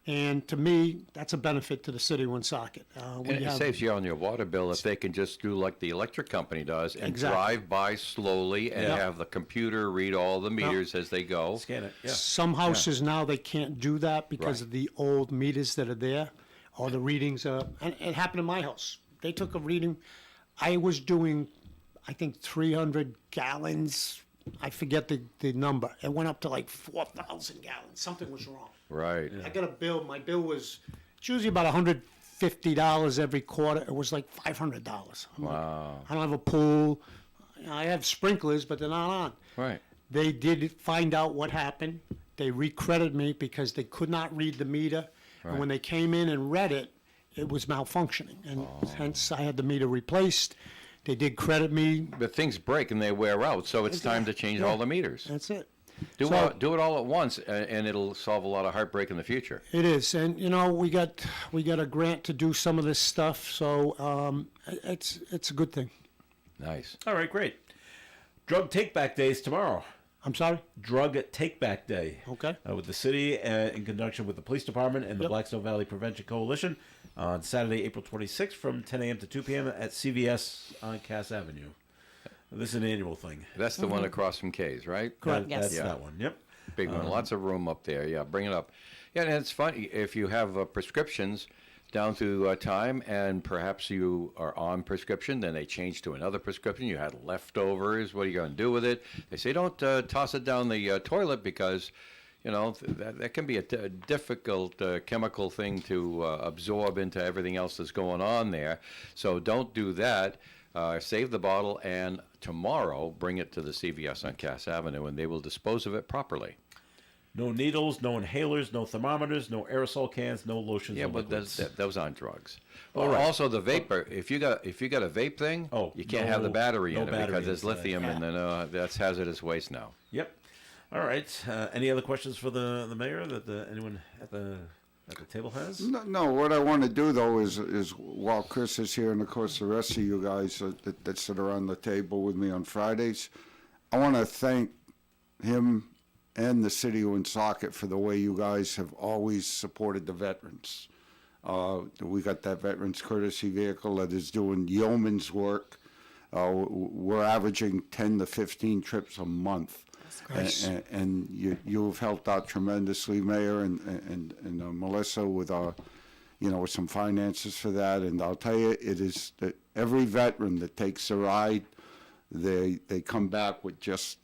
And to me, that's a benefit to the city of Woonsocket. And it saves you on your water bill if they can just do like the electric company does and drive by slowly and have the computer read all the meters as they go. Scan it. Yeah. Some houses now they can't do that because of the old meters that are there, or the readings are. And it happened in my house. They took a reading. I was doing, I think, 300 gallons. I forget the number. It went up to like 4,000 gallons. Something was wrong. Right. I got a bill. My bill was, it's usually about $150 every quarter. It was like $500. Wow. I don't have a pool. I have sprinklers, but they're not on. Right. They did find out what happened. They recredited me because they could not read the meter. Right. And when they came in and read it, it was malfunctioning. And hence I had the meter replaced. They did credit me. But things break and they wear out, so it's time to change all the meters. That's it. Do So- it all at once, and it'll solve a lot of heartbreak in the future. It is, and we got a grant to do some of this stuff, so it's a good thing. Nice. All right, great. Drug Take-Back Day is tomorrow. I'm sorry? Drug Take-Back Day. Okay. With the city in conjunction with the police department and the Blackstone Valley Prevention Coalition on Saturday, April 26th from 10 a.m. to 2 p.m. at CVS on Cass Avenue. This is an annual thing. That's the one across from K's, right? Correct. That's that one. Yep. Big one. Lots of room up there. Yeah, bring it up. Yeah, and it's funny if you have prescriptions down through time, and perhaps you are on prescription, then they change to another prescription. You had leftovers. What are you going to do with it? They say don't toss it down the toilet because, that can be a difficult chemical thing to absorb into everything else that's going on there. So don't do that. Save the bottle, and tomorrow bring it to the CVS on Cass Avenue, and they will dispose of it properly. No needles, no inhalers, no thermometers, no aerosol cans, no lotions. Yeah, no but liquids. those aren't drugs. All Well, right. also the vapor. If you got a vape thing, you can't have the battery no in it battery because there's inside. lithium, and then that's hazardous waste now. Yep. All right. Any other questions for the mayor that anyone at the table has? No, what I want to do, though, is while Chris is here, and, of course, the rest of you guys that sit around the table with me on Fridays, I want to thank him and the city of Woonsocket for the way you guys have always supported the veterans. We got that Veterans Courtesy Vehicle that is doing yeoman's work. We're averaging 10 to 15 trips a month. Nice. And you've helped out tremendously, Mayor, and Melissa with with some finances for that. And I'll tell you, it is that every veteran that takes a ride they come back with just,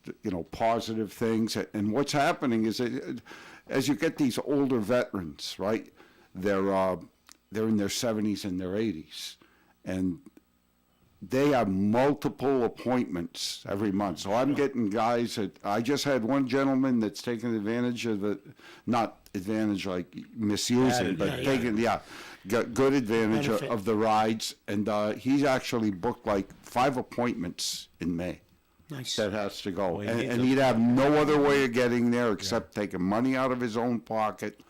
positive things. And what's happening is that as you get these older veterans, right, they're in their 70s and their 80s, and they have multiple appointments every month. So I'm getting guys I just had one gentleman that's taking advantage of it, not advantage like misusing, but taking, got good advantage of the rides. And he's actually booked like 5 appointments in May. Nice. That has to go. And he'd have no other way of getting there except taking money out of his own pocket.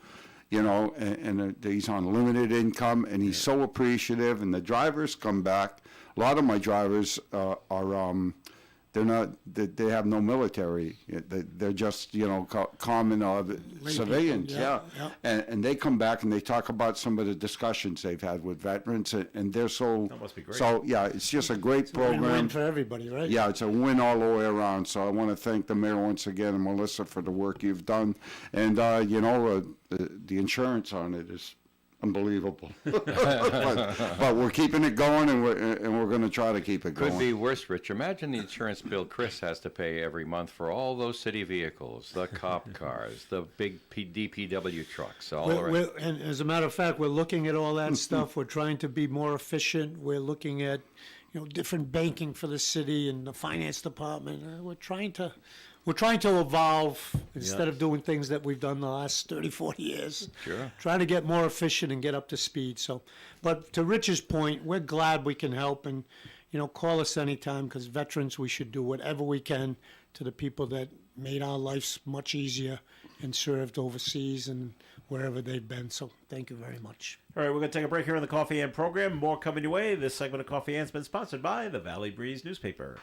And he's on limited income, and he's so appreciative. And the drivers come back. A lot of my drivers they're not. They have no military. They're just common civilians. Yeah. And they come back and they talk about some of the discussions they've had with veterans, and they're so. That must be great. So it's just a great program. Win-win for everybody, right? Yeah, it's a win all the way around. So I want to thank the mayor once again and Melissa for the work you've done, and the insurance on it is unbelievable. but we're keeping it going, and we're going to try to keep it going. Could be worse, Rich. Imagine the insurance bill Chris has to pay every month for all those city vehicles, the cop cars, the big DPW trucks, all the rest. And as a matter of fact, we're looking at all that stuff. We're trying to be more efficient. We're looking at, different banking for the city and the finance department. We're trying to evolve instead of doing things that we've done the last 30, 40 years. Sure. Trying to get more efficient and get up to speed. So, but to Rich's point, we're glad we can help, and, call us anytime, because veterans, we should do whatever we can to the people that made our lives much easier and served overseas and wherever they've been. So thank you very much. All right, we're going to take a break here on the Coffee and program. More coming your way. This segment of Coffee And's been sponsored by the Valley Breeze newspaper.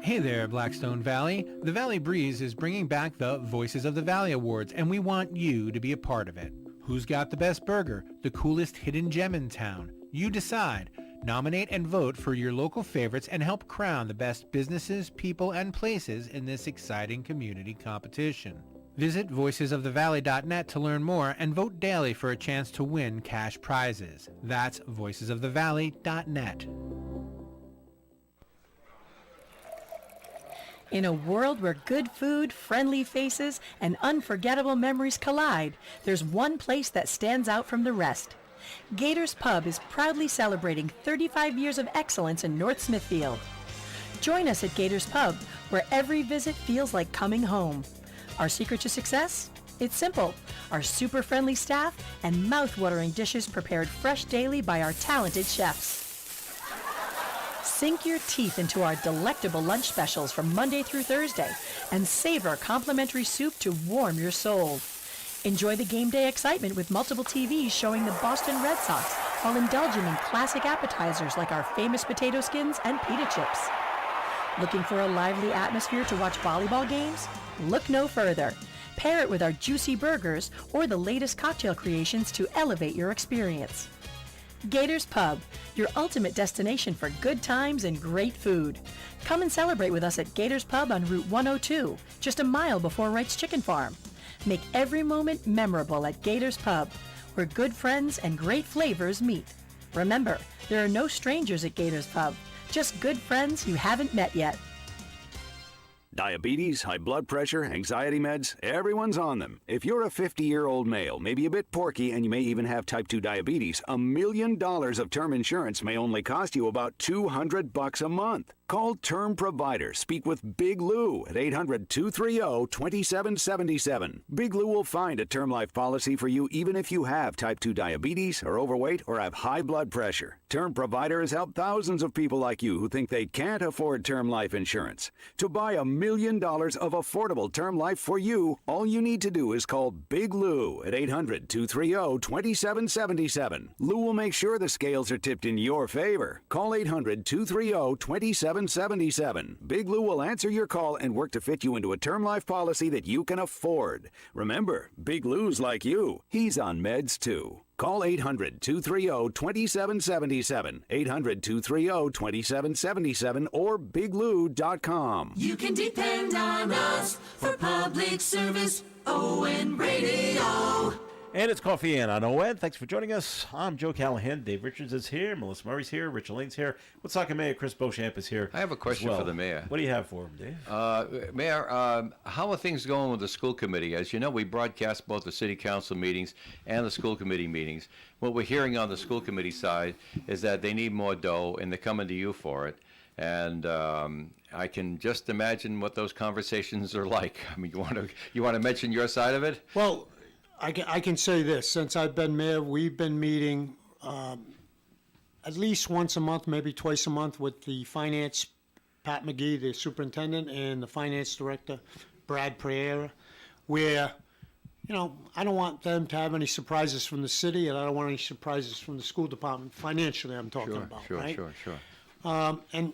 Hey there, Blackstone Valley. The Valley Breeze is bringing back the Voices of the Valley Awards, and we want you to be a part of it. Who's got the best burger? The coolest hidden gem in town? You decide. Nominate and vote for your local favorites and help crown the best businesses, people, and places in this exciting community competition. Visit voicesofthevalley.net to learn more and vote daily for a chance to win cash prizes. That's voicesofthevalley.net. In a world where good food, friendly faces, and unforgettable memories collide, there's one place that stands out from the rest. Gators Pub is proudly celebrating 35 years of excellence in North Smithfield. Join us at Gators Pub, where every visit feels like coming home. Our secret to success? It's simple. Our super friendly staff and mouth-watering dishes prepared fresh daily by our talented chefs. Sink your teeth into our delectable lunch specials from Monday through Thursday and savor complimentary soup to warm your soul. Enjoy the game day excitement with multiple TVs showing the Boston Red Sox while indulging in classic appetizers like our famous potato skins and pita chips. Looking for a lively atmosphere to watch volleyball games? Look no further. Pair it with our juicy burgers or the latest cocktail creations to elevate your experience. Gators Pub, your ultimate destination for good times and great food. Come and celebrate with us at Gators Pub on Route 102, just a mile before Wright's Chicken Farm. Make every moment memorable at Gators Pub, where good friends and great flavors meet. Remember, there are no strangers at Gators Pub, just good friends you haven't met yet. Diabetes, high blood pressure, anxiety meds, everyone's on them. If you're a 50-year-old male, maybe a bit porky, and you may even have type 2 diabetes, $1 million of term insurance may only cost you about $200 a month. Call Term Provider. Speak with Big Lou at 800-230-2777. Big Lou will find a term life policy for you even if you have type 2 diabetes, are overweight, or have high blood pressure. Term Provider has helped thousands of people like you who think they can't afford term life insurance. To buy $1 million of affordable term life for you, all you need to do is call Big Lou at 800-230-2777. Lou will make sure the scales are tipped in your favor. Call 800-230-2777. Big Lou will answer your call and work to fit you into a term life policy that you can afford. Remember, Big Lou's like you. He's on meds too. Call 800-230-2777, 800-230-2777, or biglou.com. You can depend on us for public service. ON Radio. And it's Coffee and on ON. Thanks for joining us. I'm Joe Callahan. Dave Richards is here. Melissa Murray's here. Rich Lane's here. Woonsocket Mayor Chris Beauchamp is here. I have a question as well. for the mayor. What do you have for him, Dave? Mayor, how are things going with the school committee? As you know, we broadcast both the city council meetings and the school committee meetings. What we're hearing on the school committee side is that they need more dough, and they're coming to you for it. And I can just imagine what those conversations are like. I mean, you want to mention your side of it? Well, I can say this. Since I've been mayor, we've been meeting at least once a month, maybe twice a month, with the finance, Pat McGee, the superintendent, and the finance director, Brad Pereira, where, I don't want them to have any surprises from the city, and I don't want any surprises from the school department. Financially, I'm talking about, right? Sure. And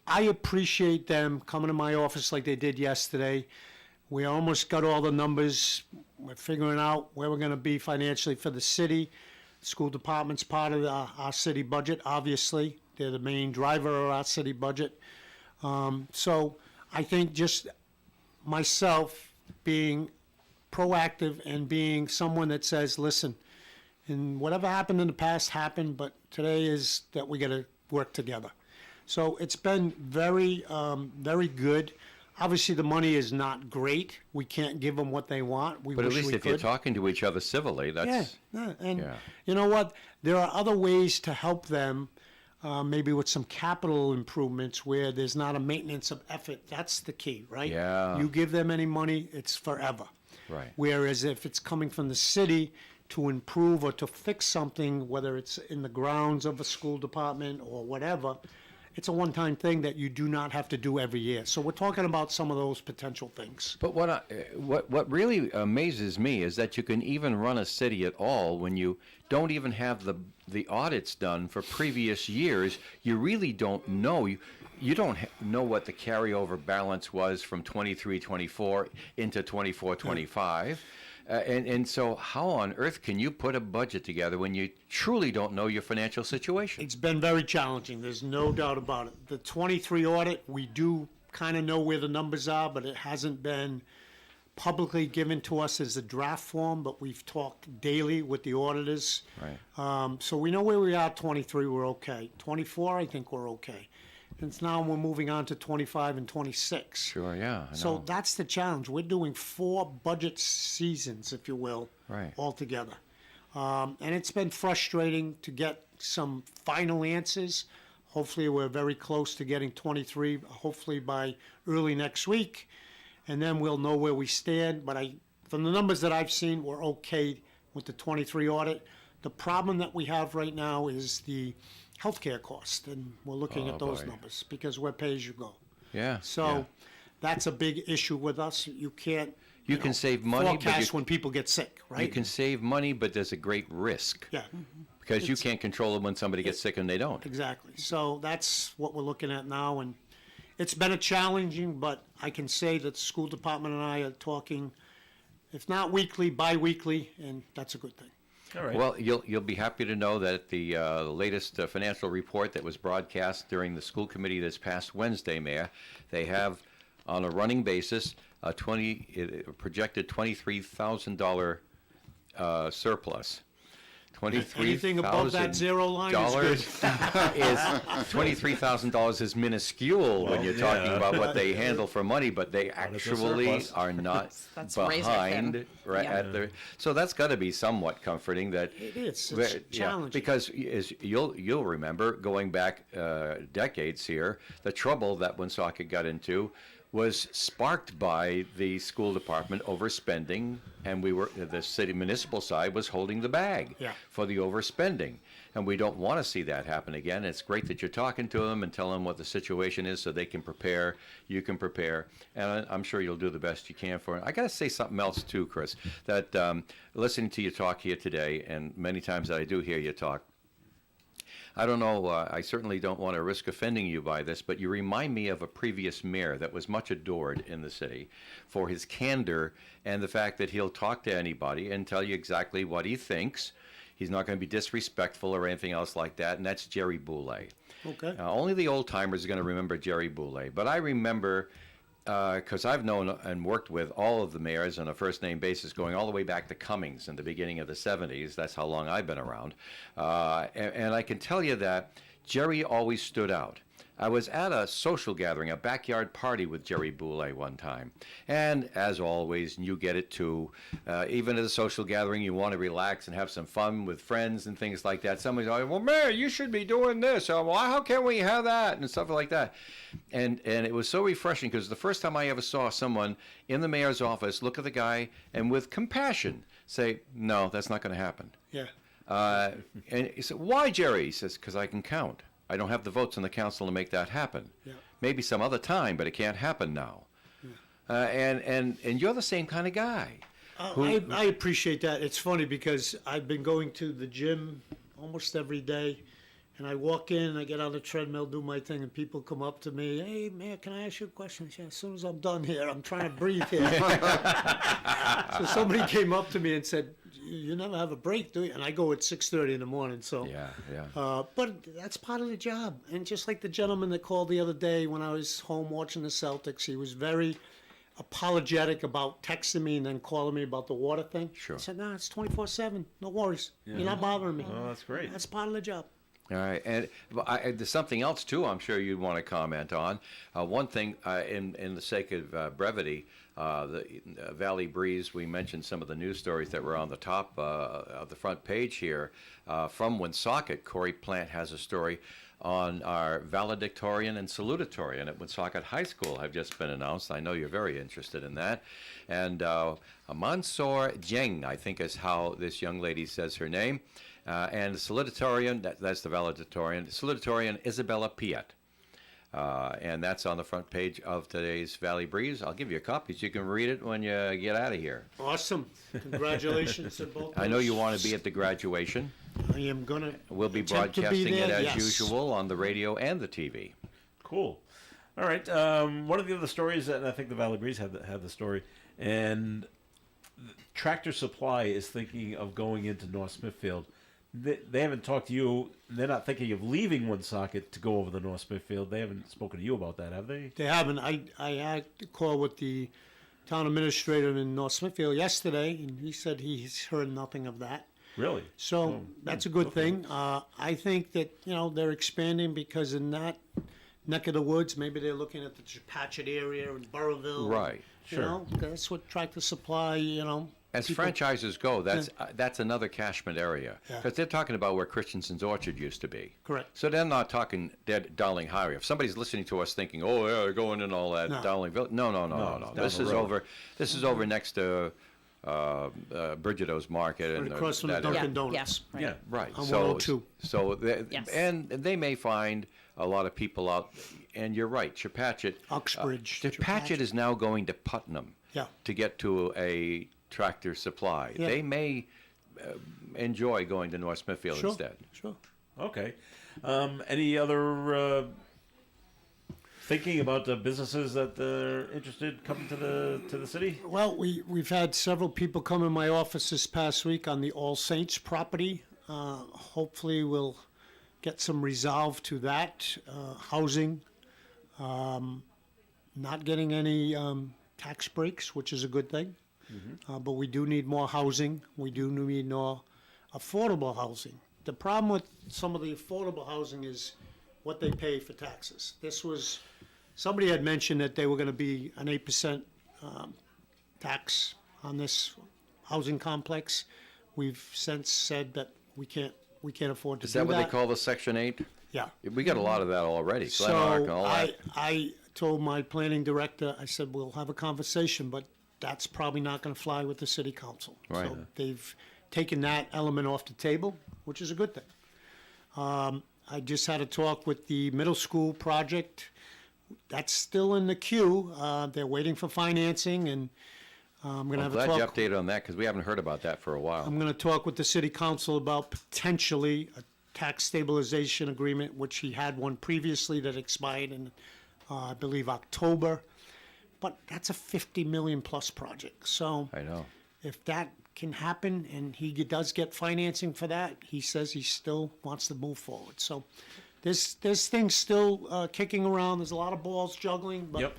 I appreciate them coming to my office like they did yesterday. We almost got all the numbers. We're figuring out where we're going to be financially for the city. School department's part of our city budget, obviously. They're the main driver of our city budget. So I think just myself being proactive and being someone that says, listen, and whatever happened in the past happened, but today is that we got to work together. So it's been very, very good. Obviously, the money is not great. We can't give them what they want. But at least if you're talking to each other civilly, that's... Yeah. You know what? There are other ways to help them, maybe with some capital improvements where there's not a maintenance of effort. That's the key, right? Yeah. You give them any money, it's forever. Right. Whereas if it's coming from the city to improve or to fix something, whether it's in the grounds of a school department or whatever, it's a one-time thing that you do not have to do every year. So we're talking about some of those potential things. But what really amazes me is that you can even run a city at all when you don't even have the audits done for previous years. You really don't know. You don't know what the carryover balance was from 23-24 into 24-25. And so how on earth can you put a budget together when you truly don't know your financial situation? It's been very challenging. There's no doubt about it. The 23 audit, we do kind of know where the numbers are, but it hasn't been publicly given to us as a draft form, but we've talked daily with the auditors. Right. So we know where we are. 23, we're okay. 24, I think we're okay. And now we're moving on to 25 and 26. Sure, yeah. I So know. that's the challenge. We're doing 4 budget seasons, if you will, Right. altogether. And it's been frustrating to get some final answers. Hopefully, we're very close to getting 23, hopefully by early next week. And then we'll know where we stand. But from the numbers that I've seen, we're okay with the 23 audit. The problem that we have right now is the healthcare cost, and we're looking at those numbers because we're pay-as-you-go. Yeah. So that's a big issue with us. You can't You can save money, but forecast when people get sick, right? You can save money, but there's a great risk. Yeah. Because you It's- can't control it when somebody gets sick and they don't. Exactly. So that's what we're looking at now, and it's been a challenging, but I can say that the school department and I are talking, if not weekly, bi-weekly, and that's a good thing. All right. Well, you'll be happy to know that the latest financial report that was broadcast during the school committee this past Wednesday, Mayor, they have on a running basis a projected $23,000 surplus. Anything above that zero line is good. $23,000 is minuscule when you're talking about what they handle for money, but they actually surplus. are not That's razor behind thin. right Yeah. at the. So that's got to be somewhat comforting. That It is. where- It's challenging. because as you'll remember going back decades here, the trouble that Woonsocket got into was sparked by the school department overspending, and the city municipal side was holding the bag for the overspending. And we don't want to see that happen again. It's great that you're talking to them and telling them what the situation is so they can prepare, you can prepare, and I'm sure you'll do the best you can for it. I got to say something else too, Chris, that listening to you talk here today, and many times that I do hear you talk, I don't know, I certainly don't want to risk offending you by this, but you remind me of a previous mayor that was much adored in the city for his candor and the fact that he'll talk to anybody and tell you exactly what he thinks. He's not going to be disrespectful or anything else like that, and that's Jerry Boulay. Okay. Only the old-timers are going to remember Jerry Boulay, but I remember because I've known and worked with all of the mayors on a first-name basis going all the way back to Cummings in the beginning of the 70s. That's how long I've been around. And I can tell you that Jerry always stood out. I was at a social gathering, a backyard party with Jerry Boulay one time. And as always, and you get it too, even at a social gathering, you want to relax and have some fun with friends and things like that. Somebody's like, well, Mayor, you should be doing this. Well, how can we have that? And stuff like that. And it was so refreshing because the first time I ever saw someone in the mayor's office look at the guy and with compassion say, no, that's not going to happen. Yeah. And he said, why, Jerry? He says, because I can count. I don't have the votes in the council to make that happen. Yeah. Maybe some other time, but it can't happen now. Yeah. And you're the same kind of guy. I appreciate that. It's funny because I've been going to the gym almost every day, and I walk in, I get on the treadmill, do my thing, and people come up to me, hey, Mayor, can I ask you a question? I say, as soon as I'm done here, I'm trying to breathe here. So somebody came up to me and said, you never have a break, do you? And I go at 6:30 in the morning. So yeah. But that's part of the job. And just like the gentleman that called the other day when I was home watching the Celtics, he was very apologetic about texting me and then calling me about the water thing. Sure. I said, no, it's 24/7. No worries. Yeah. You're not bothering me. Oh, that's great. That's part of the job. All right, and there's something else too. I'm sure you'd want to comment on. One thing, in the sake of brevity, the Valley Breeze. We mentioned some of the news stories that were on the top of the front page here from Woonsocket. Corey Plant has a story on our valedictorian and salutatorian at Woonsocket High School have just been announced. I know you're very interested in that. And Mansour Jeng, I think is how this young lady says her name. And the salutatorian, that's the valedictorian. Salutatorian, Isabella Piet. And that's on the front page of today's Valley Breeze. I'll give you a copy so you can read it when you get out of here. Awesome. Congratulations to both. I know you want to be at the graduation. I am going to. We'll be broadcasting it as usual on the radio and the TV. Cool. All right. One of the other stories, and I think the Valley Breeze had the story, and Tractor Supply is thinking of going into North Smithfield. They haven't talked to you. They're not thinking of leaving Woonsocket to go over to North Smithfield. They haven't spoken to you about that, have they? They haven't. I had a call with the town administrator in North Smithfield yesterday, and he said he's heard nothing of that. Really? So that's a good thing. I think that, they're expanding because in that neck of the woods, maybe they're looking at the Patchett area and Burrowville. Right. Sure. That's what Tractor Supply, As franchises go, that's another catchment area. Because they're talking about where Christensen's Orchard used to be. Correct. So they're not talking Darling Highway. If somebody's listening to us thinking, oh, yeah, they're going in all that Darlingville. No. This is over next to Brigitto's Market. Right across from the Dunkin' Donuts. Yeah, right. On So 102. And they may find a lot of people out, and you're right, Chepachet. Uxbridge. Chepachet is now going to Putnam Yeah. to get to a Tractor Supply. Yeah. They may enjoy going to North Smithfield instead. Sure. Okay. Any other thinking about the businesses that are interested coming to the city? Well, we've had several people come in my office this past week on the All Saints property. Hopefully we'll get some resolve to that. Housing, not getting any tax breaks, which is a good thing. Mm-hmm. But we do need more housing. We do need more affordable housing. The problem with some of the affordable housing is what they pay for taxes. Somebody had mentioned that they were going to be an 8% tax on this housing complex. We've since said that we can't afford to do that. Is that what they call the Section 8? Yeah. We got a lot of that already. So I told my planning director, I said, we'll have a conversation, but that's probably not going to fly with the city council. Right. So they've taken that element off the table, which is a good thing. I just had a talk with the middle school project. That's still in the queue. They're waiting for financing, and I'm going to have a talk. I'm glad you updated on that because we haven't heard about that for a while. I'm going to talk with the city council about potentially a tax stabilization agreement, which he had one previously that expired in, I believe, October. But that's a $50 million plus project. So I know. If that can happen and he does get financing for that, he says he still wants to move forward. So there's things still kicking around. There's a lot of balls juggling, but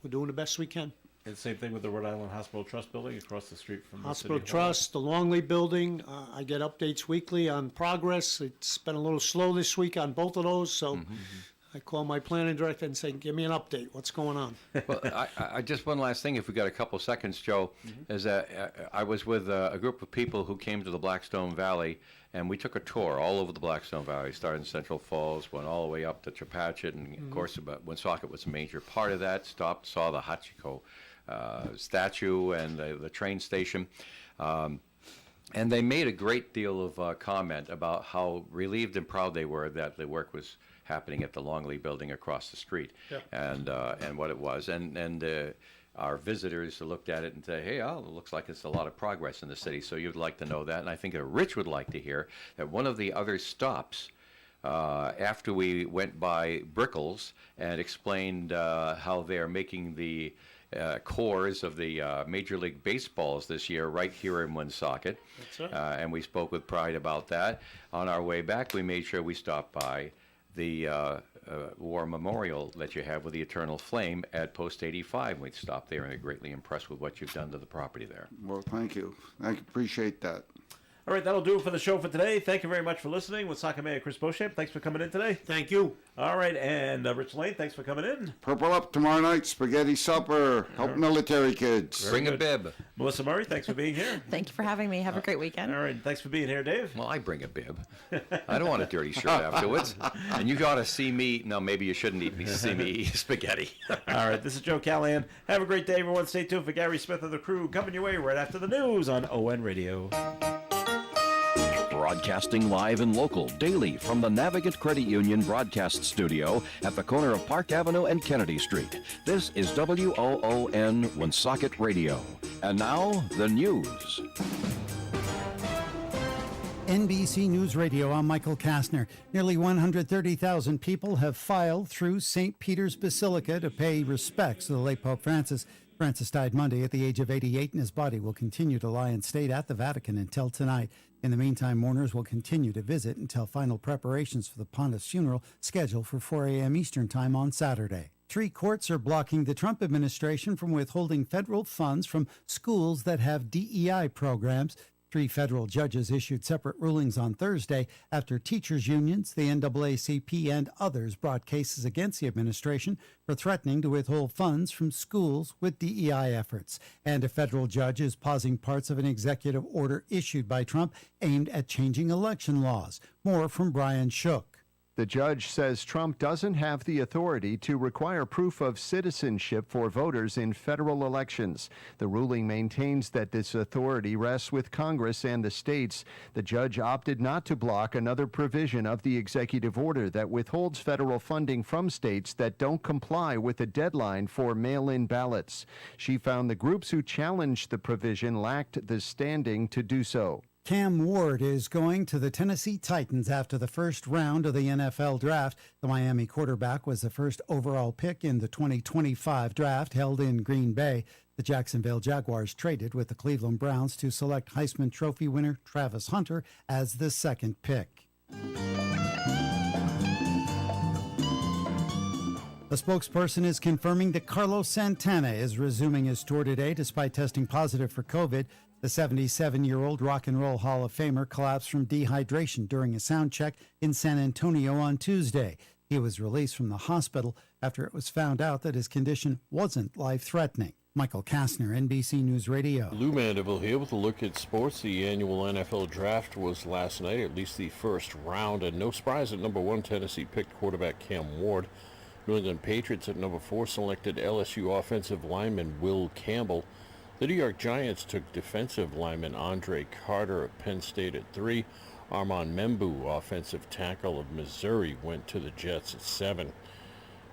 we're doing the best we can. And same thing with the Rhode Island Hospital Trust building across the street from Hospital the City Hall. Trust, the Longley Building, I get updates weekly on progress. It's been a little slow this week on both of those, so I call my planning director and say, give me an update. What's going on? Well, I just one last thing, if we got a couple seconds, Joe, is that I was with a group of people who came to the Blackstone Valley, and we took a tour all over the Blackstone Valley, started in Central Falls, went all the way up to Chepachet, and of course, Woonsocket was a major part of that. Stopped, saw the Hachiko statue and the train station. And they made a great deal of comment about how relieved and proud they were that the work was happening at the Longley building across the street, and what it was. And our visitors looked at it and said, hey, it looks like it's a lot of progress in the city, so you'd like to know that. And I think Rich would like to hear that one of the other stops after we went by Brickell's and explained how they're making the cores of the Major League Baseballs this year right here in Woonsocket. That's right. And we spoke with pride about that. On our way back, we made sure we stopped by the War Memorial that you have with the Eternal Flame at Post 85. We stopped there and are greatly impressed with what you've done to the property there. Well, thank you. I appreciate that. All right, that'll do it for the show for today. Thank you very much for listening. Woonsocket Mayor Chris Beauchamp, thanks for coming in today. Thank you. All right, and Rich Lane, thanks for coming in. Purple Up tomorrow night, spaghetti supper, help military kids. Bring a bib. Melissa Murray, thanks for being here. Thank you for having me. Have a great weekend. All right, thanks for being here, Dave. Well, I bring a bib. I don't want a dirty shirt afterwards. And you got to see me. No, maybe you shouldn't eat me. See me eat spaghetti. All right, this is Joe Callahan. Have a great day, everyone. Stay tuned for Gary Smith and the crew coming your way right after the news on ON Radio. Broadcasting live and local daily from the Navigant Credit Union broadcast studio at the corner of Park Avenue and Kennedy Street. This is WOON Woonsocket Radio. And now, the news. NBC News Radio, I'm Michael Kastner. Nearly 130,000 people have filed through St. Peter's Basilica to pay respects to the late Pope Francis. Francis died Monday at the age of 88, and his body will continue to lie in state at the Vatican until tonight. In the meantime, mourners will continue to visit until final preparations for the pontiff's funeral, scheduled for 4 a.m. Eastern Time on Saturday. 3 courts are blocking the Trump administration from withholding federal funds from schools that have DEI programs. 3 federal judges issued separate rulings on Thursday after teachers' unions, the NAACP, and others brought cases against the administration for threatening to withhold funds from schools with DEI efforts. And a federal judge is pausing parts of an executive order issued by Trump aimed at changing election laws. More from Brian Shook. The judge says Trump doesn't have the authority to require proof of citizenship for voters in federal elections. The ruling maintains that this authority rests with Congress and the states. The judge opted not to block another provision of the executive order that withholds federal funding from states that don't comply with the deadline for mail-in ballots. She found the groups who challenged the provision lacked the standing to do so. Cam Ward is going to the Tennessee Titans after the first round of the NFL draft. The Miami quarterback was the first overall pick in the 2025 draft held in Green Bay. The Jacksonville Jaguars traded with the Cleveland Browns to select Heisman Trophy winner Travis Hunter as the second pick. A spokesperson is confirming that Carlos Santana is resuming his tour today despite testing positive for COVID. The 77-year-old Rock and Roll Hall of Famer collapsed from dehydration during a sound check in San Antonio on Tuesday. He was released from the hospital after it was found out that his condition wasn't life-threatening. Michael Kastner, NBC News Radio. Lou Mandeville here with a look at sports. The annual NFL draft was last night, at least the first round, and no surprise at number 1, Tennessee picked quarterback Cam Ward. New England Patriots at number 4 selected LSU offensive lineman Will Campbell. The New York Giants took defensive lineman Andre Carter of Penn State at 3. Armand Membu, offensive tackle of Missouri, went to the Jets at 7.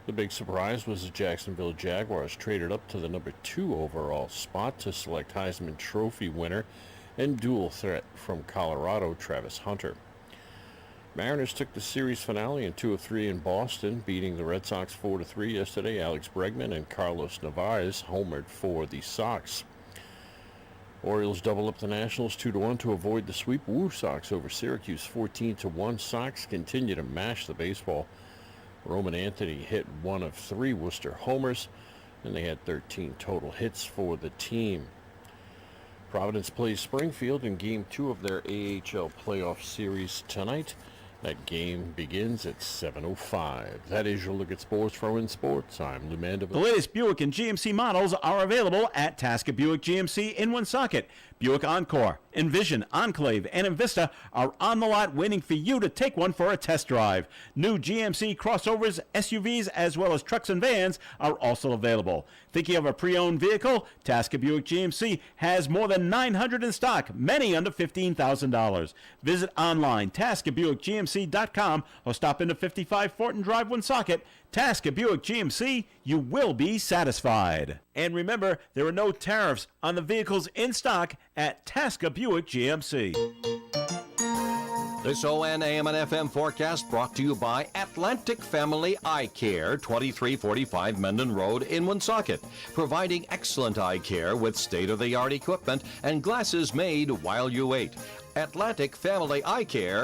The big surprise was the Jacksonville Jaguars traded up to the number 2 overall spot to select Heisman Trophy winner and dual threat from Colorado, Travis Hunter. Mariners took the series finale in 2 of 3 in Boston, beating the Red Sox 4-3 yesterday. Alex Bregman and Carlos Narvaez homered for the Sox. Orioles double up the Nationals 2-1 to avoid the sweep. Woo Sox over Syracuse 14-1. Sox continue to mash the baseball. Roman Anthony hit 1 of 3 Worcester homers. and they had 13 total hits for the team. Providence plays Springfield in Game 2 of their AHL playoff series tonight. That game begins at 7:05. That is your look at sports for WOON Sports. I'm Lou Mandeville. The latest Buick and GMC models are available at Tasca Buick GMC in Woonsocket. Buick Encore, Envision, Enclave, and Envista are on the lot waiting for you to take one for a test drive. New GMC crossovers, SUVs, as well as trucks and vans are also available. Thinking of a pre-owned vehicle? Tasca Buick GMC has more than 900 in stock, many under $15,000. Visit online, TascaBuickGMC.com, or stop into 55 Fortin Drive, Woonsocket. Tasca Buick GMC, you will be satisfied. And remember, there are no tariffs on the vehicles in stock at Tasca Buick GMC. This ON, AM, and FM forecast brought to you by Atlantic Family Eye Care, 2345 Mendon Road in Woonsocket, providing excellent eye care with state-of-the-art equipment and glasses made while you wait. Atlantic Family Eye Care,